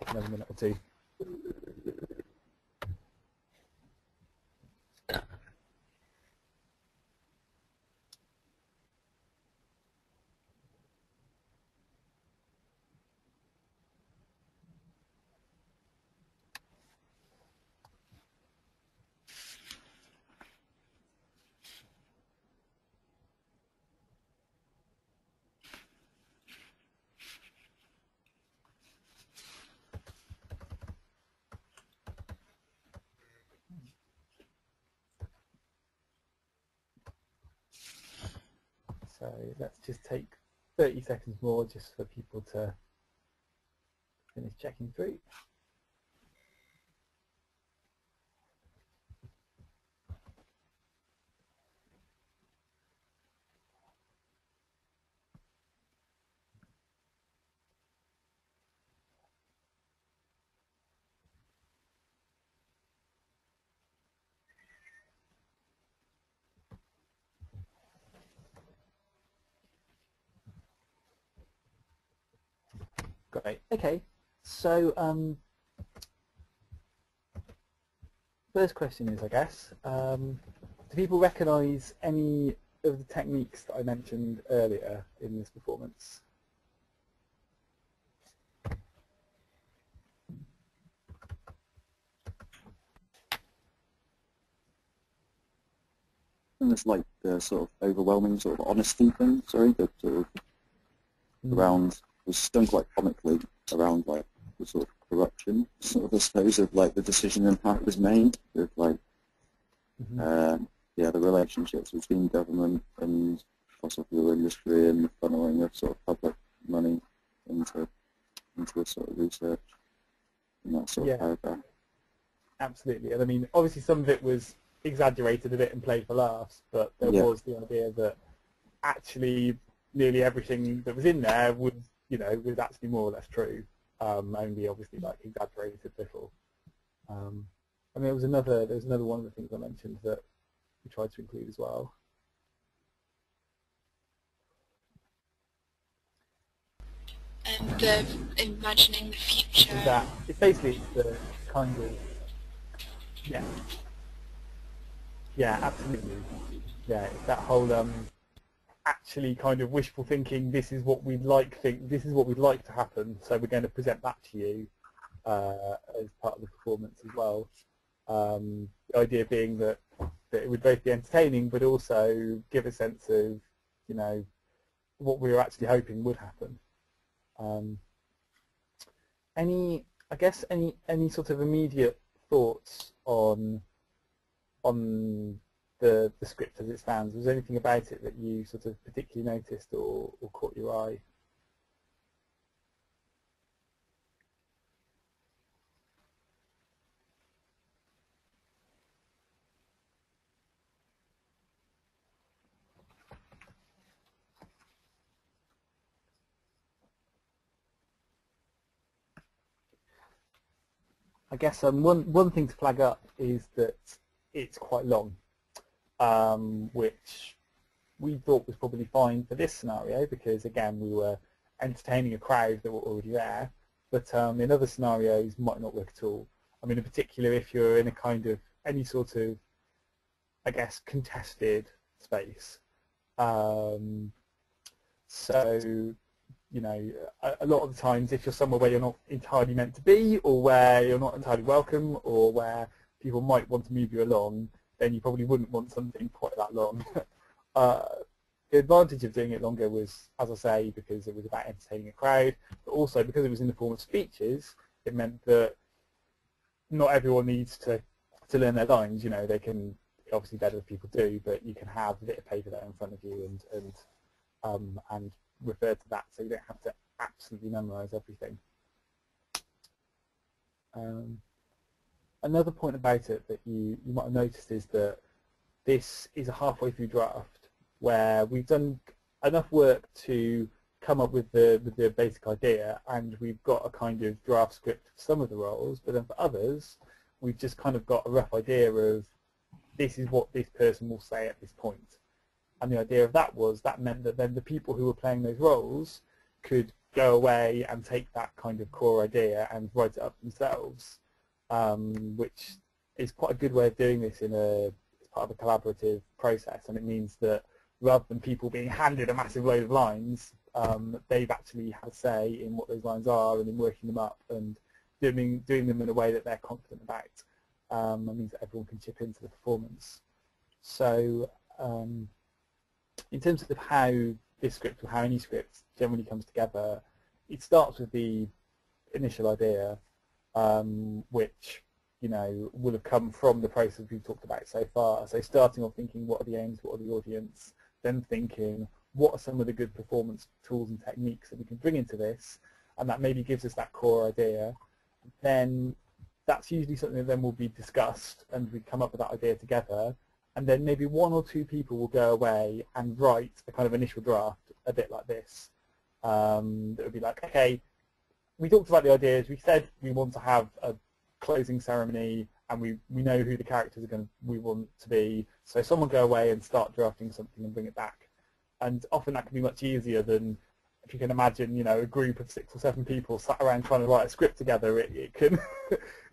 Take another minute or two. let's just take 30 seconds more just for people to finish checking through. Great. Okay. So first question is, I guess, do people recognise any of the techniques that I mentioned earlier in this performance? And it's like the sort of overwhelming sort of honesty thing, sorry, that sort of around, was done quite comically around like the sort of corruption, sort of I suppose, of like the decision and how it was made, with like, yeah, the relationships between government and fossil fuel industry and the funneling of sort of public money into a sort of research in that sort of paragraph. Absolutely. And I mean, obviously some of it was exaggerated a bit and played for laughs, but there was the idea that actually nearly everything that was in there was, you know, was actually more or less true, only obviously like exaggerated little. And there was another one of the things I mentioned that we tried to include as well. And imagining the future. That it's basically the kind of absolutely, it's that whole actually kind of wishful thinking. This is what we'd like to happen, so we're going to present that to you as part of the performance as well. The idea being that it would both be entertaining but also give a sense of, you know, what we were actually hoping would happen. Any sort of immediate thoughts on the script as it stands? Was there anything about it that you sort of particularly noticed or caught your eye? I guess one thing to flag up is that it's quite long, which we thought was probably fine for this scenario because, again, we were entertaining a crowd that were already there, but in other scenarios might not work at all. I mean, in particular, if you're in a kind of any sort of, I guess, contested space. So, you know, a lot of the times if you're somewhere where you're not entirely meant to be, or where you're not entirely welcome, or where people might want to move you along, then you probably wouldn't want something quite that long. The advantage of doing it longer was, as I say, because it was about entertaining a crowd, but also because it was in the form of speeches, it meant that not everyone needs to learn their lines. You know, they can, obviously better if people do, but you can have a bit of paper there in front of you and refer to that, so you don't have to absolutely memorize everything. Another point about it that you might have noticed is that this is a halfway through draft where we've done enough work to come up with the basic idea, and we've got a kind of draft script for some of the roles, but then for others we've just kind of got a rough idea of this is what this person will say at this point. And the idea of that meant that then the people who were playing those roles could go away and take that kind of core idea and write it up themselves, which is quite a good way of doing this as part of a collaborative process. And it means that rather than people being handed a massive load of lines, they've actually had a say in what those lines are and in working them up and doing them in a way that they're confident about. That means that everyone can chip into the performance. So in terms of how this script or how any script generally comes together, it starts with the initial idea, which, you know, will have come from the process we've talked about so far. So starting off thinking, what are the aims, what are the audience, then thinking, what are some of the good performance tools and techniques that we can bring into this, and that maybe gives us that core idea. Then that's usually something that then will be discussed, and we come up with that idea together, and then maybe 1 or 2 people will go away and write a kind of initial draft, a bit like this. That would be like, okay, we talked about the ideas, we said we want to have a closing ceremony, and we know who the characters are we want to be, so someone go away and start drafting something and bring it back. And often that can be much easier than, if you can imagine, you know, a group of 6 or 7 people sat around trying to write a script together. It can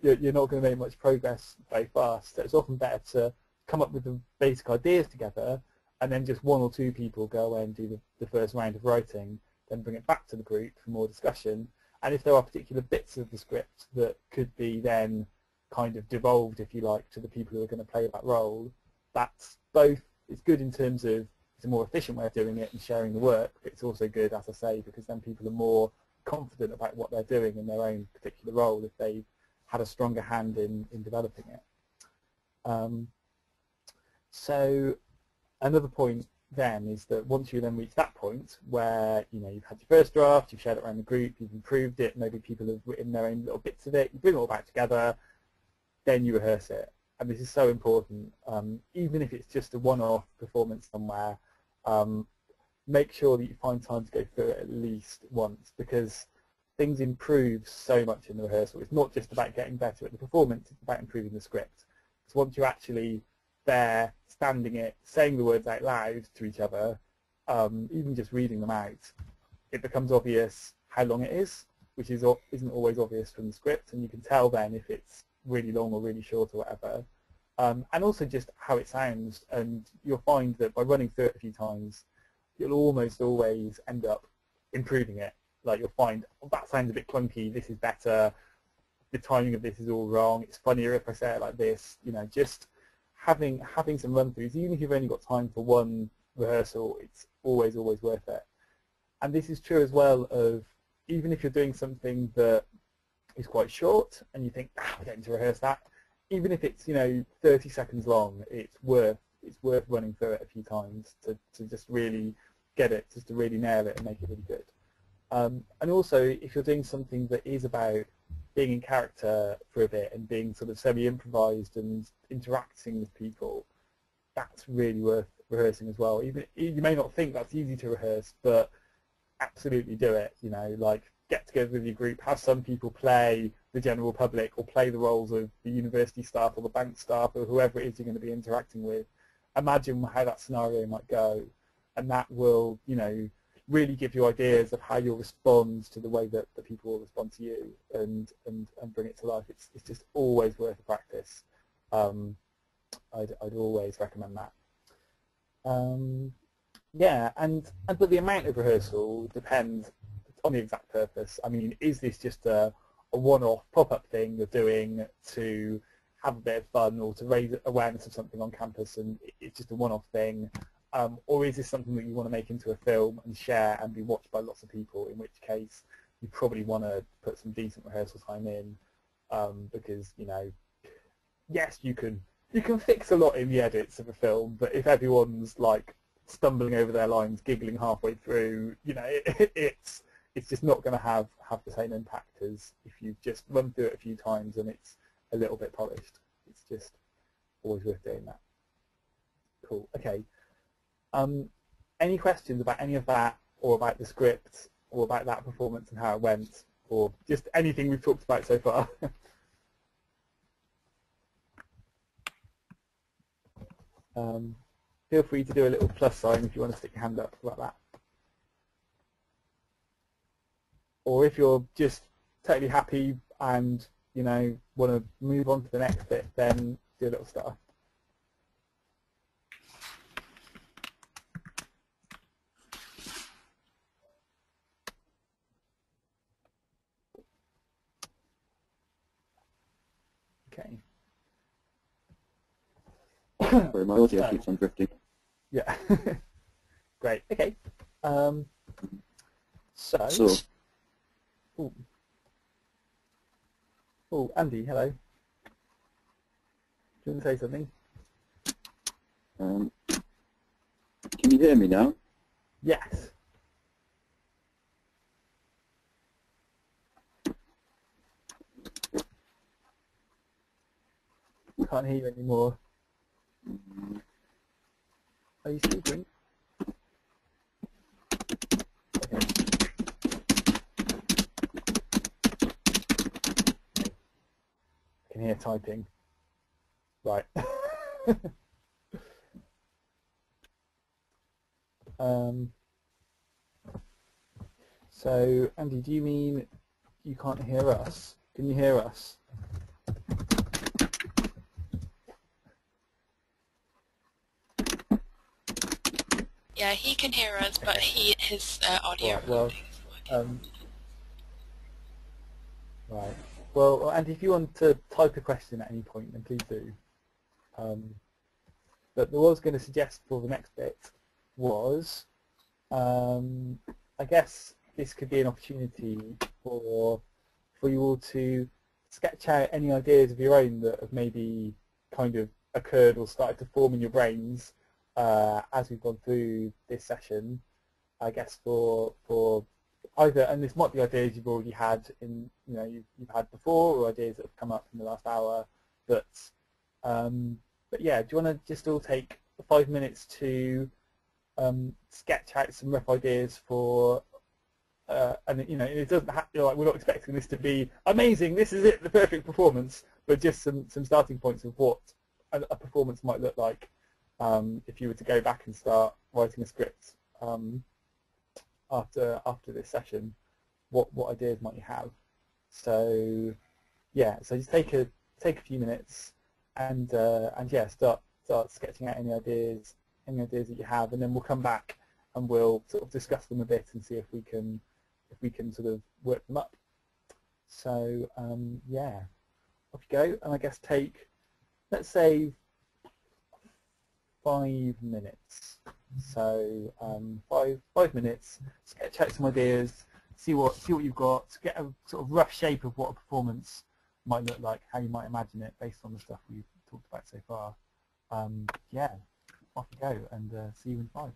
you're not going to make much progress very fast. So it's often better to come up with the basic ideas together, and then just 1 or 2 people go away and do the first round of writing, then bring it back to the group for more discussion. And if there are particular bits of the script that could be then kind of devolved, if you like, to the people who are going to play that role, that's both, it's good in terms of it's a more efficient way of doing it and sharing the work, but it's also good, as I say, because then people are more confident about what they're doing in their own particular role if they've had a stronger hand in developing it. So another point then is that once you then reach that point where, you know, you've had your first draft, you've shared it around the group, you've improved it, maybe people have written their own little bits of it, you bring it all back together, then you rehearse it. And this is so important. Even if it's just a one-off performance somewhere, make sure that you find time to go through it at least once, because things improve so much in the rehearsal. It's not just about getting better at the performance, it's about improving the script. So once you're actually there, standing it, saying the words out loud to each other, even just reading them out, it becomes obvious how long it is, which isn't always obvious from the script, and you can tell then if it's really long or really short or whatever. And also just how it sounds, and you'll find that by running through it a few times, you'll almost always end up improving it. Like you'll find, oh, that sounds a bit clunky, this is better, the timing of this is all wrong, it's funnier if I say it like this. You know, just having some run-throughs, even if you've only got time for one rehearsal, it's always worth it. And this is true as well of, even if you're doing something that is quite short and you think, I don't need to rehearse that, even if it's, you know, 30 seconds long, it's worth running through it a few times to just really get it, just to really nail it and make it really good. And also, if you're doing something that is about being in character for a bit and being sort of semi-improvised and interacting with people, that's really worth rehearsing as well. Even you may not think that's easy to rehearse, but absolutely do it. You know, like get together with your group, have some people play the general public or play the roles of the university staff or the bank staff or whoever it is you're going to be interacting with. Imagine how that scenario might go, and that will, you know, really give you ideas of how you'll respond to the way that the people will respond to you, and bring it to life. It's just always worth a practice. I'd always recommend that. Yeah, but the amount of rehearsal depends on the exact purpose. I mean, is this just a one-off pop-up thing you're doing to have a bit of fun or to raise awareness of something on campus and it's just a one-off thing? Or is this something that you want to make into a film and share and be watched by lots of people, in which case you probably want to put some decent rehearsal time in, because, you know, yes, you can fix a lot in the edits of a film, but if everyone's like stumbling over their lines, giggling halfway through, you know, it's just not going to have the same impact as if you just run through it a few times and it's a little bit polished. It's just always worth doing that. Cool. Okay. Any questions about any of that, or about the script, or about that performance and how it went, or just anything we've talked about so far? Feel free to do a little plus sign if you want to stick your hand up about that. Or if you're just totally happy and, you know, want to move on to the next bit, then do a little star. Okay. Sorry, my audio keeps on drifting. Yeah. Great. Okay. So. Oh, Andy, hello. Do you want to say something? Can you hear me now? Yes. Can't hear you anymore. Are you speaking? Okay. I can hear typing. Right. So, Andy, do you mean you can't hear us? Can you hear us? Yeah, he can hear us, but his audio Right, well, recording isn't working. Right. Well, Andy, if you want to type a question at any point, then please do. But what I was going to suggest for the next bit was, I guess this could be an opportunity for you all to sketch out any ideas of your own that have maybe kind of occurred or started to form in your brains as we've gone through this session. I guess for either, and this might be ideas you've already had in, you've had before, or ideas that have come up in the last hour. But yeah, do you want to just all take 5 minutes to sketch out some rough ideas for, and it doesn't have to, like, we're not expecting this to be amazing, this is it, the perfect performance, but just some starting points of what a performance might look like if you were to go back and start writing a script after this session. What ideas might you have? So yeah, so just take a few minutes and yeah, start sketching out any ideas that you have, and then we'll come back and we'll sort of discuss them a bit and see if we can sort of work them up. So yeah, off you go, and I guess take, let's say, 5 minutes. So 5 minutes, sketch out some ideas, see what you've got, get a sort of rough shape of what a performance might look like, how you might imagine it based on the stuff we've talked about so far. Yeah, off you go, and see you in 5.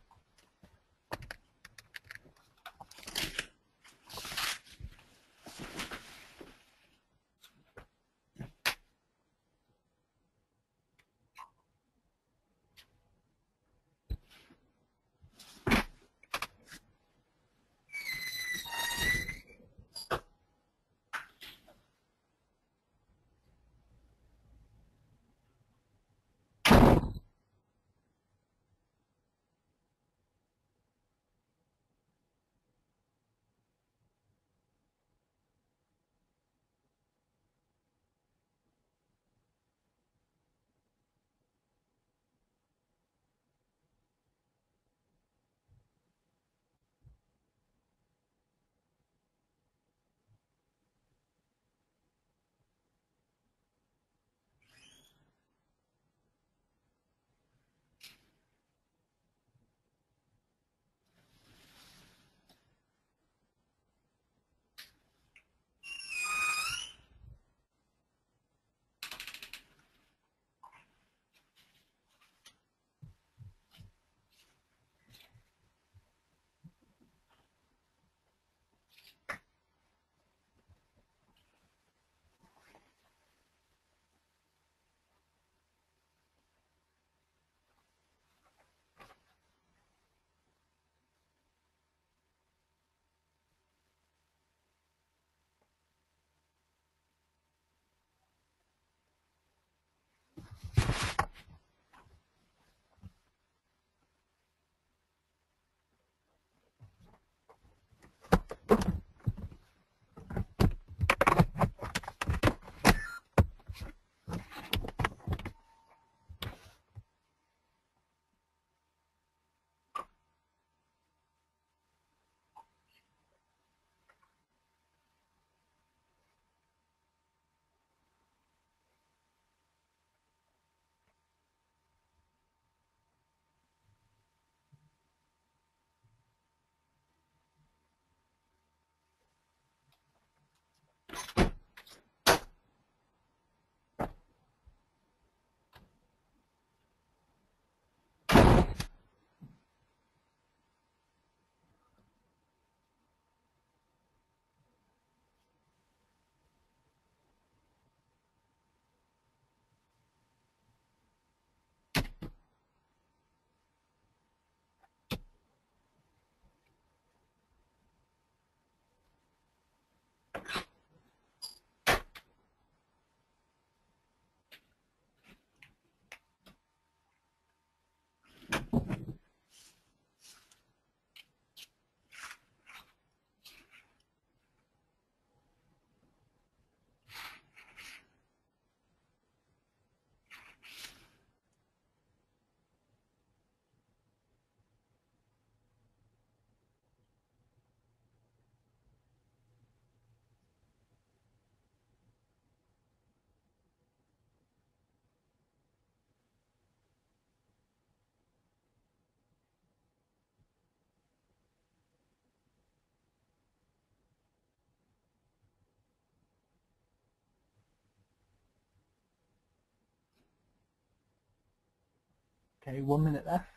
Okay, 1 minute left.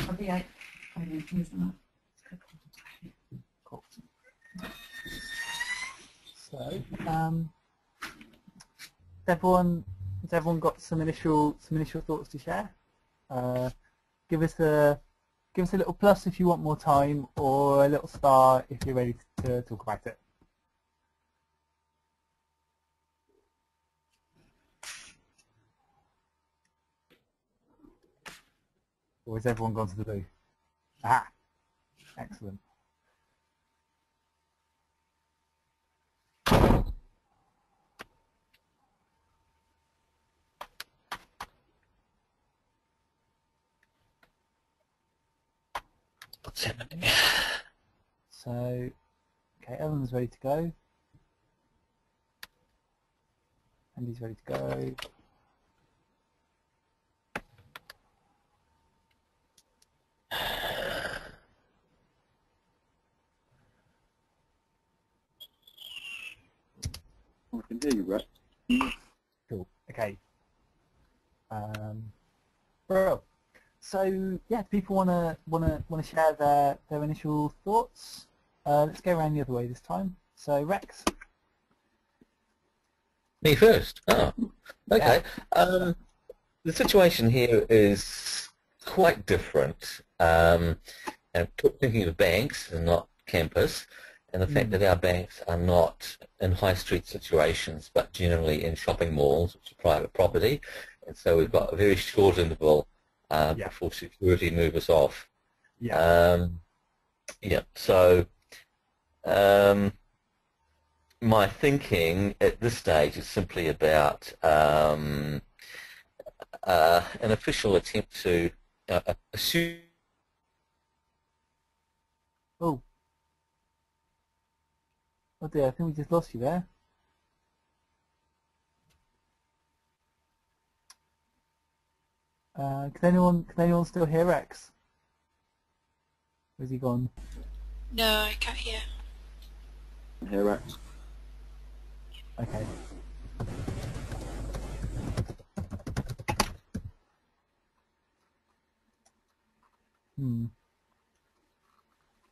I'll be out. Cool. So, has everyone got some initial thoughts to share? Give us a little plus if you want more time, or a little star if you're ready to talk about it. Or has everyone gone to the booth? Ah, excellent. What's happening? So, okay, Ellen's ready to go. Andy's ready to go. I can hear you, Rex. Cool. Okay. Bro. So yeah, do people wanna share their initial thoughts? Let's go around the other way this time. So Rex. Me first. Oh, okay. The situation here is quite different. And thinking of banks and not campus, and the fact that our banks are not in high street situations, but generally in shopping malls, which are private property, and so we've got a very short interval before security move us off. Yeah. Yeah. So my thinking at this stage is simply about an official attempt to assume. Oh dear, I think we just lost you there. Can anyone still hear Rex? Where's he gone? No, I can't hear. I hear Rex. Okay.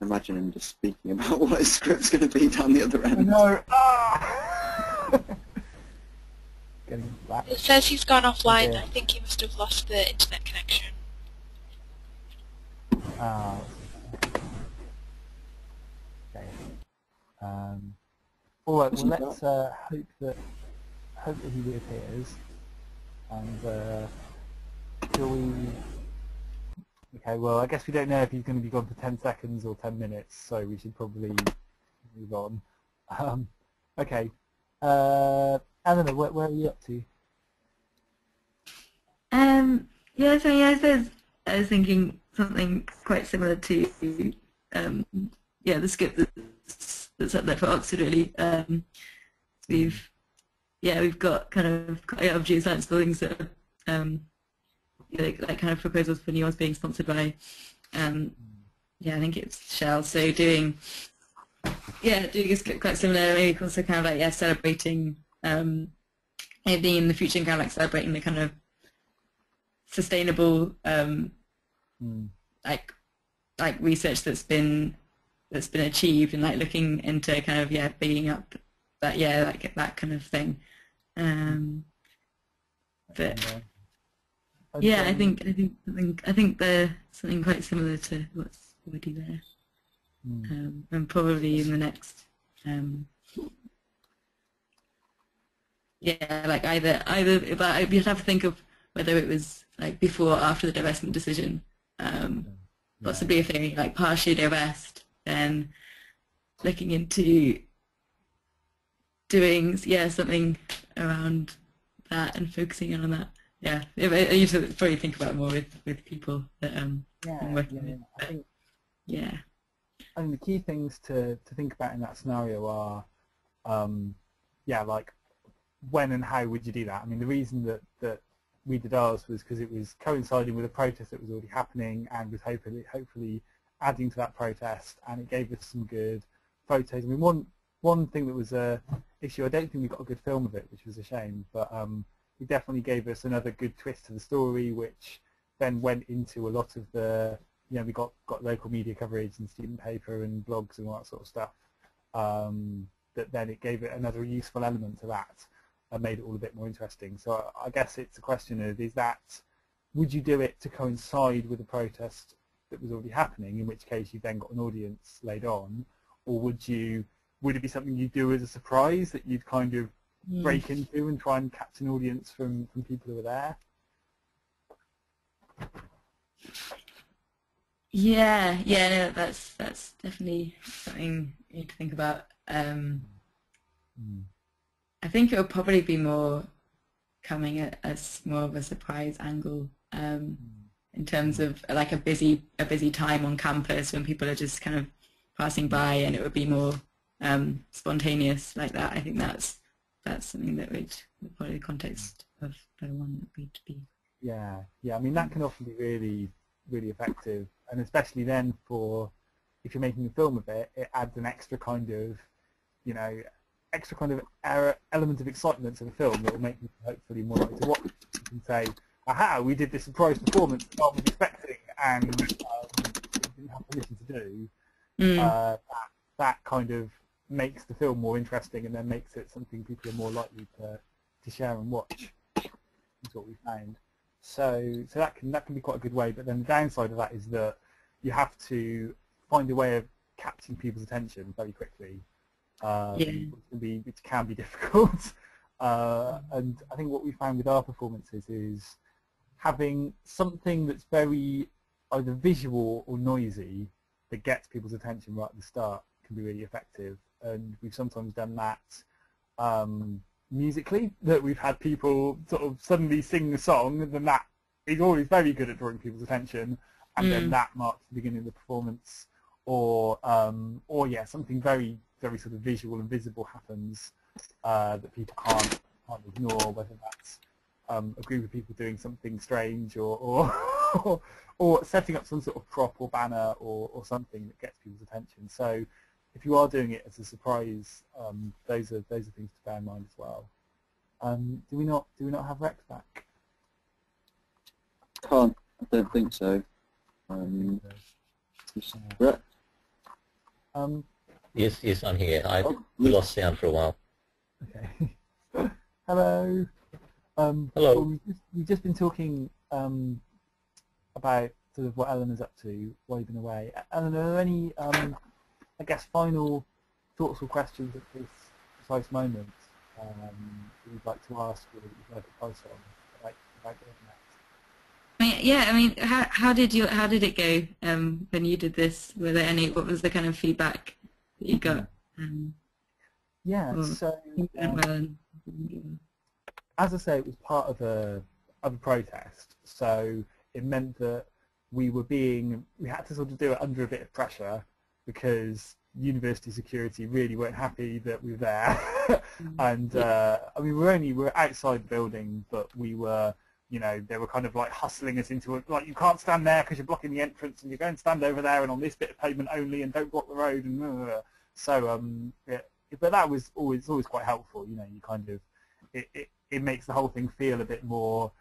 Imagine him just speaking about what his script's going to be down the other end. No. Ah! Getting back. It says he's gone offline. Okay. I think he must have lost the internet connection. Ah. Okay. All right. Well, let's hope that he reappears. And shall we? Okay. Well, I guess we don't know if he's going to be gone for 10 seconds or 10 minutes, so we should probably move on. Okay. Eleanor, where are you up to? Yeah, so yeah, I suppose I was thinking something quite similar to the script that's up there for Oxford really. We've got kind of quite a few science buildings that are like kind of proposals for new ones being sponsored by I think it's Shell. So doing a script quite similar, maybe also kind of like celebrating anything in the future and kind of like celebrating the kind of sustainable like research that's been achieved, and like looking into kind of bigging up that like that kind of thing. But yeah, I think there's something quite similar to what's already there, and probably in the next like either you'd have to think of whether it was like before or after the divestment decision. Possibly if they like partially divest, then looking into doing something around that and focusing in on that. Yeah, I need to probably think about more with people that I'm working with. I think I think the key things to think about in that scenario are like when and how would you do that. I mean, the reason that we did ours was because it was coinciding with a protest that was already happening and was hopefully adding to that protest, and it gave us some good photos. I mean, one thing that was a issue, I don't think we got a good film of it, which was a shame, but it definitely gave us another good twist to the story, which then went into a lot of the, we got local media coverage and student paper and blogs and all that sort of stuff, that then it gave it another useful element to that and made it all a bit more interesting. So I guess it's a question of, would you do it to coincide with a protest that was already happening, in which case you then got an audience laid on, or would it be something you do as a surprise that you'd kind of break into and try and catch an audience from people who are there? No, that's definitely something you need to think about. I think it would probably be more coming as more of a surprise angle, in terms of like a busy time on campus when people are just kind of passing by, and it would be more spontaneous like that. I think that's something that would probably the context of the one that would be. Yeah. I mean, that can often be really, really effective, and especially then if you're making a film of it, it adds an extra kind of, element of excitement to the film that will make you hopefully more likely to watch it. You can say, aha, we did this surprise performance that I was expecting and didn't have permission to do. That kind of makes the film more interesting, and then makes it something people are more likely to share and watch. That's what we found. So that can be quite a good way, but then the downside of that is that you have to find a way of capturing people's attention very quickly, which can be difficult. And I think what we found with our performances is having something that's very either visual or noisy that gets people's attention right at the start can be really effective. And we've sometimes done that musically, that we've had people sort of suddenly sing a song, and then that is always very good at drawing people's attention, and then that marks the beginning of the performance. Or something very, very sort of visual and visible happens that people can't ignore, whether that's a group of people doing something strange, or or setting up some sort of prop or banner or something that gets people's attention. So if you are doing it as a surprise, those are things to bear in mind as well. Do we not have Rex back? I don't think so. Rex? Yes, I'm here. We lost sound for a while. Okay. Hello. Hello. Well, we've just been talking about sort of what Eleanor's up to while you've been away. Eleanor, are there any, I guess, final thoughts or questions at this precise moment that you'd like to ask, or that you'd like advice on about doing that? How did it go when you did this? What was the kind of feedback that you got? As I say, it was part of a protest, so it meant that we had to sort of do it under a bit of pressure, because university security really weren't happy that we were there. And we were outside the building, but we were, they were kind of like hustling us into it, like, you can't stand there because you're blocking the entrance, and you're going to stand over there and on this bit of pavement only, and don't block the road, and so but that was always quite helpful. You kind of it makes the whole thing feel a bit more,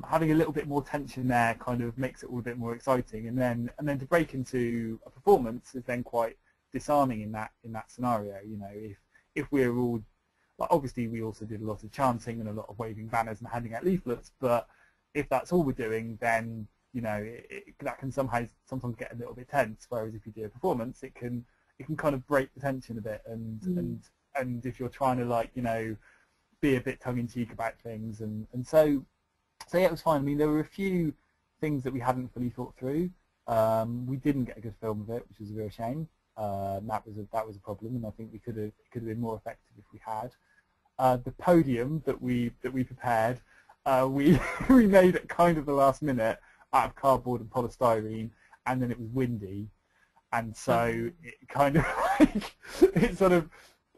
having a little bit more tension there kind of makes it all a bit more exciting, and then to break into a performance is then quite disarming in that scenario. If we're all, like, obviously we also did a lot of chanting and a lot of waving banners and handing out leaflets, but if that's all we're doing, then that can sometimes get a little bit tense. Whereas if you do a performance, it can kind of break the tension a bit, and if you're trying to, like, be a bit tongue-in-cheek about things, and so So yeah, it was fine. I mean, there were a few things that we hadn't fully thought through. We didn't get a good film of it, which was a real shame. That was a problem, and I think we could have been more effective if we had. The podium that we prepared, we we made at kind of the last minute out of cardboard and polystyrene, and then it was windy, and so it kind of like it sort of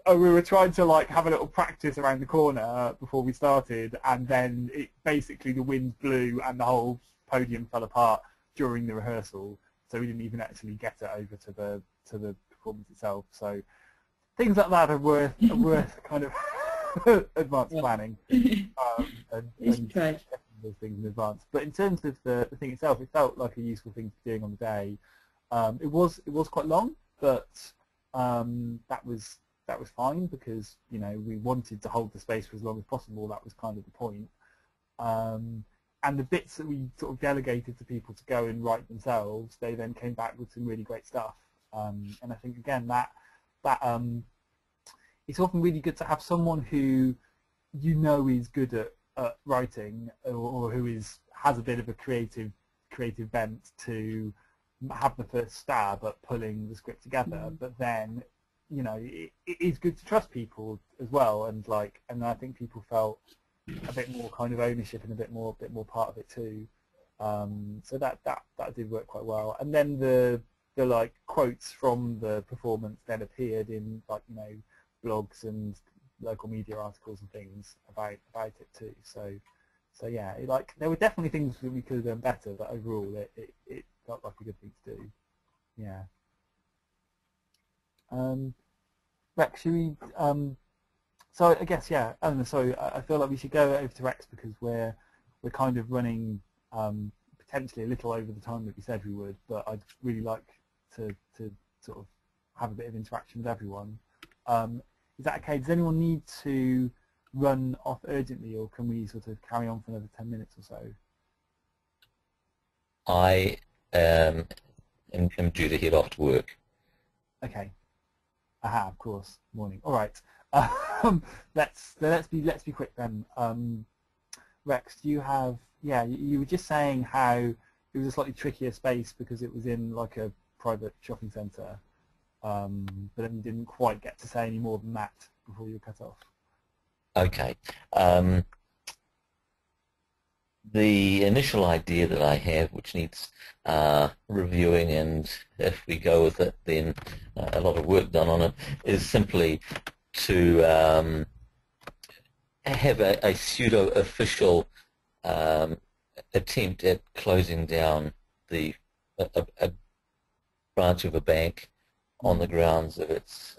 we were trying to like have a little practice around the corner before we started, and then it basically the wind blew and the whole podium fell apart during the rehearsal, so we didn't even actually get it over to the performance itself. So things like that are worth kind of advanced planning and those things in advance. But in terms of the thing itself, it felt like a useful thing to be doing on the day. It was quite long, but that was fine because we wanted to hold the space for as long as possible. That was kind of the point. And the bits that we sort of delegated to people to go and write themselves, they then came back with some really great stuff. And I think again that it's often really good to have someone who is good at writing or who has a bit of a creative bent to have the first stab at pulling the script together. But then it is good to trust people as well, and I think people felt a bit more kind of ownership and a bit more part of it too. So that did work quite well. And then the like quotes from the performance then appeared in blogs and local media articles and things about it too. So yeah, there were definitely things that we could have done better, but overall it felt like a good thing to do. Yeah. Rex, should we? So I guess yeah. I don't know. So I feel like we should go over to Rex because we're kind of running potentially a little over the time that we said we would. But I'd really like to sort of have a bit of interaction with everyone. Is that okay? Does anyone need to run off urgently, or can we sort of carry on for another 10 minutes or so? I am due to head off to work. Okay. Aha, of course. Morning. All right. Let's be quick then. Rex, do you have? Yeah, you were just saying how it was a slightly trickier space because it was in like a private shopping centre, but then you didn't quite get to say any more than that before you were cut off. Okay. The initial idea that I have, which needs reviewing, and if we go with it, then a lot of work done on it, is simply to have a pseudo-official attempt at closing down a branch of a bank on the grounds of its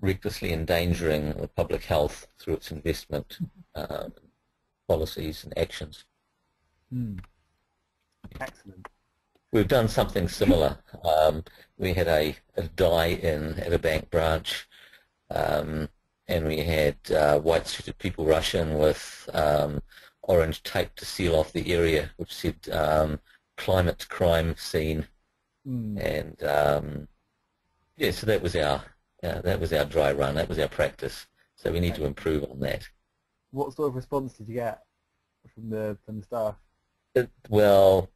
recklessly endangering the public health through its investment policies and actions. Excellent. We've done something similar. We had a die-in at a bank branch, and we had white-suited people rush in with orange tape to seal off the area, which said climate crime scene. And yeah, so that was our dry run. That was our practice. So we need to improve on that. What sort of response did you get from the staff? Well,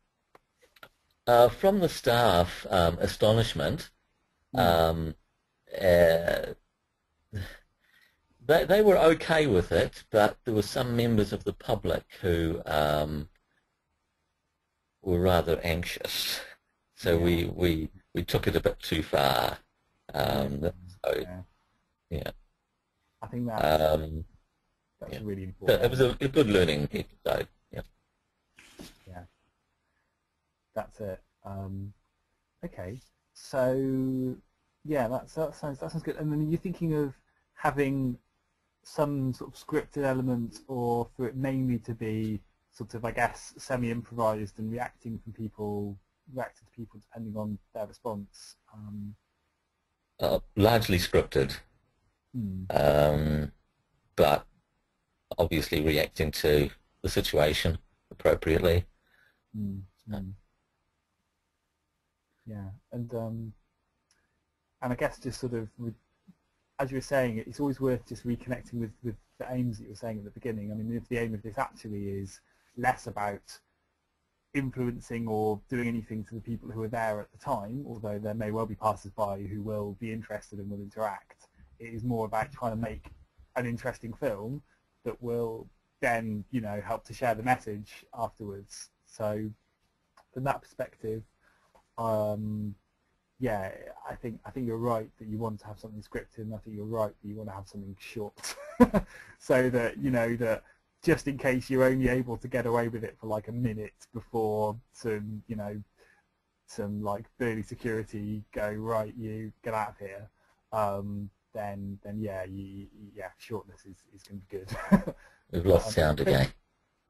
from the staff, astonishment. They were okay with it, but there were some members of the public who were rather anxious. So we took it a bit too far. Yeah. I think that's really important. It was a good learning episode. Yeah. Yeah. That's it. Okay. So yeah, that sounds good. And then you're thinking of having some sort of scripted element, or for it mainly to be sort of, I guess, semi-improvised and reacting to people depending on their response. Largely scripted, but obviously reacting to the situation appropriately. Yeah, and I guess just sort of, as you were saying, it's always worth just reconnecting with the aims that you were saying at the beginning. I mean, if the aim of this actually is less about influencing or doing anything to the people who are there at the time, although there may well be passers-by who will be interested and will interact. It is more about trying to make an interesting film that will then, you know, help to share the message afterwards. So from that perspective, yeah, I think you're right that you want to have something scripted, and I think you're right that you want to have something short, so that, you know, that just in case you're only able to get away with it for like a minute before some, you know, some like burly security go, right, you get out of here, then yeah, shortness is going to be good. We've lost sound again.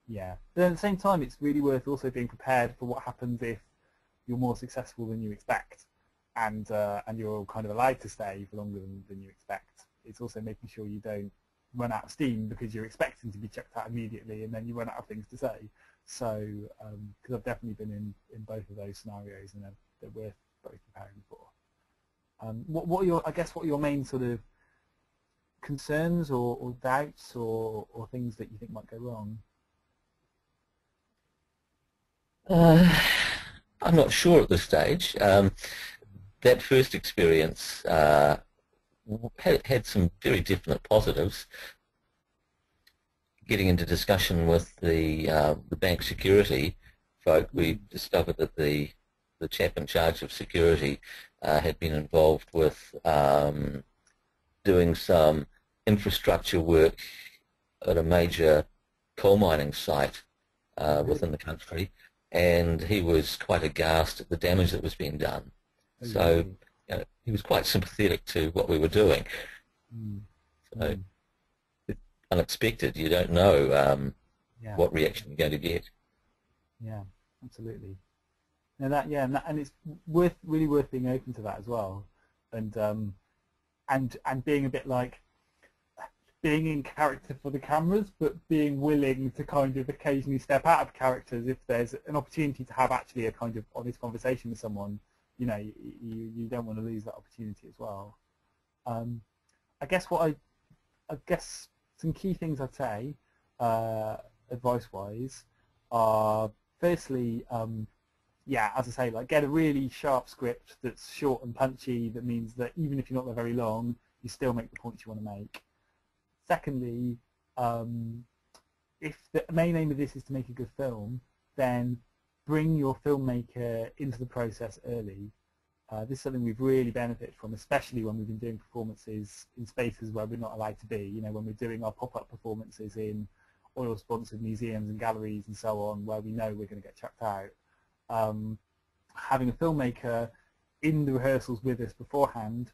Yeah, but at the same time, it's really worth also being prepared for what happens if you're more successful than you expect, and you're kind of allowed to stay for longer than you expect. It's also making sure you don't run out of steam because you're expecting to be checked out immediately, and then you run out of things to say. So, because I've definitely been in both of those scenarios, and they're worth both preparing for. What are your main sort of concerns or doubts or things that you think might go wrong? I'm not sure at this stage. That first experience had some very definite positives. Getting into discussion with the bank security folk, we discovered that the chap in charge of security had been involved with doing some infrastructure work at a major coal mining site within the country, and he was quite aghast at the damage that was being done. So, you know, he was quite sympathetic to what we were doing. So it's unexpected. You don't know what reaction you're going to get. Yeah, absolutely. Now and it's really worth being open to that as well, and being a bit like being in character for the cameras, but being willing to kind of occasionally step out of characters if there's an opportunity to have actually a kind of honest conversation with someone. You know, you don't want to lose that opportunity as well. I guess some key things I'd say, advice-wise, are firstly, yeah, as I say, like get a really sharp script that's short and punchy. That means that even if you're not there very long, you still make the points you want to make. Secondly, if the main aim of this is to make a good film, then bring your filmmaker into the process early. This is something we've really benefited from, especially when we've been doing performances in spaces where we're not allowed to be. You know, when we're doing our pop-up performances in oil-sponsored museums and galleries and so on, where we know we're going to get chucked out. Having a filmmaker in the rehearsals with us beforehand,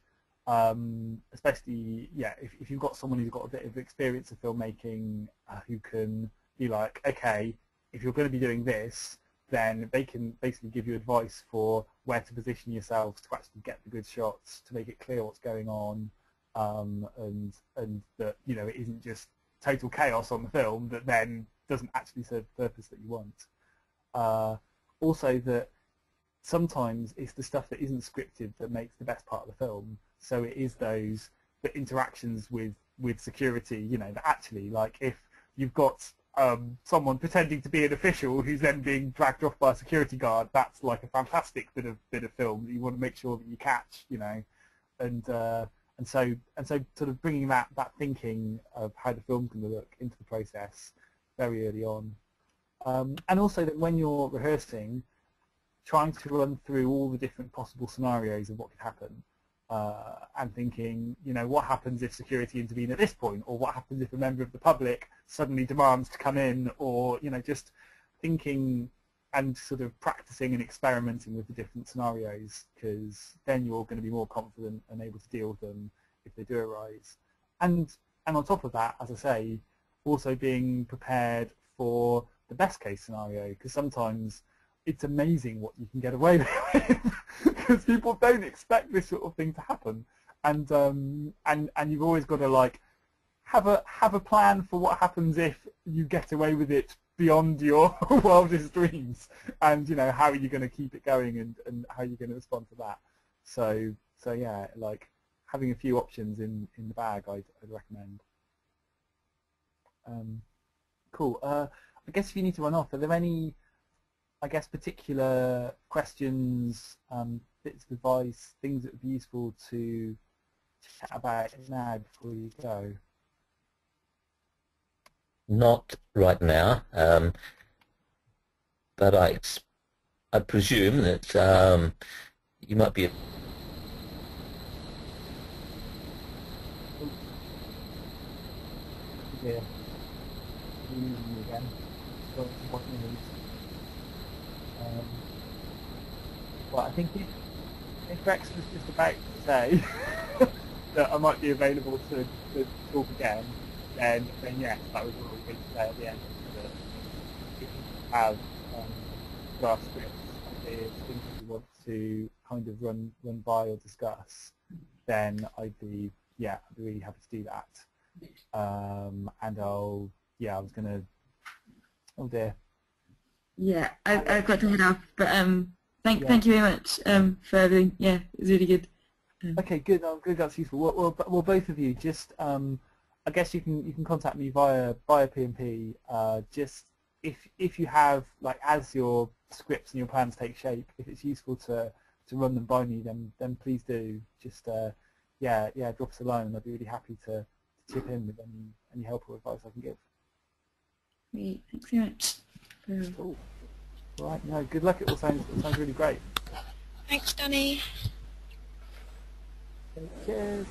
especially, yeah, if you've got someone who's got a bit of experience of filmmaking, who can be like, okay, if you're going to be doing this, then they can basically give you advice for where to position yourselves to actually get the good shots, to make it clear what's going on, and that, you know, it isn't just total chaos on the film that then doesn't actually serve the purpose that you want. Also, that sometimes it's the stuff that isn't scripted that makes the best part of the film. So it is the interactions with security, you know, that actually, like, if you've got someone pretending to be an official who's then being dragged off by a security guard, that's like a fantastic bit of film that you want to make sure that you catch, you know, and so sort of bringing that thinking of how the film can look into the process very early on, and also that when you're rehearsing, trying to run through all the different possible scenarios of what could happen. And thinking, you know, what happens if security intervene at this point, or what happens if a member of the public suddenly demands to come in, or, you know, just thinking and sort of practicing and experimenting with the different scenarios, because then you're going to be more confident and able to deal with them if they do arise. And on top of that, as I say, also being prepared for the best case scenario, because sometimes it's amazing what you can get away with because people don't expect this sort of thing to happen, and you've always got to like have a plan for what happens if you get away with it beyond your wildest dreams, and, you know, how are you going to keep it going, and how are you going to respond to that. So yeah, like having a few options in the bag, I'd recommend. Cool. I guess if you need to run off, are there any, I guess, particular questions, bits of advice, things that would be useful to chat about now before you go? Not right now, but I presume that you might be. Yeah, losing you again. So what news? Well, I think if Rex was just about to say that I might be available to talk again, then yes, that was what I was going to say at the end. That if you have draft scripts, ideas, things that you want to kind of run by or discuss, then I'd be really happy to do that. And I was gonna. Oh dear. Yeah, I've got to head off, but thank you very much for everything. Yeah, it was really good. Okay, good. I'm good. That's useful. Well, both of you, just I guess you can contact me via PMP. Just if you have, like, as your scripts and your plans take shape, if it's useful to run them by me, then please do. Just drop us a line. I'd be really happy to chip in with any help or advice I can give. Great, thanks very much. Cool. Right. No, good luck. It all sounds really great. Thanks, Danny. Cheers.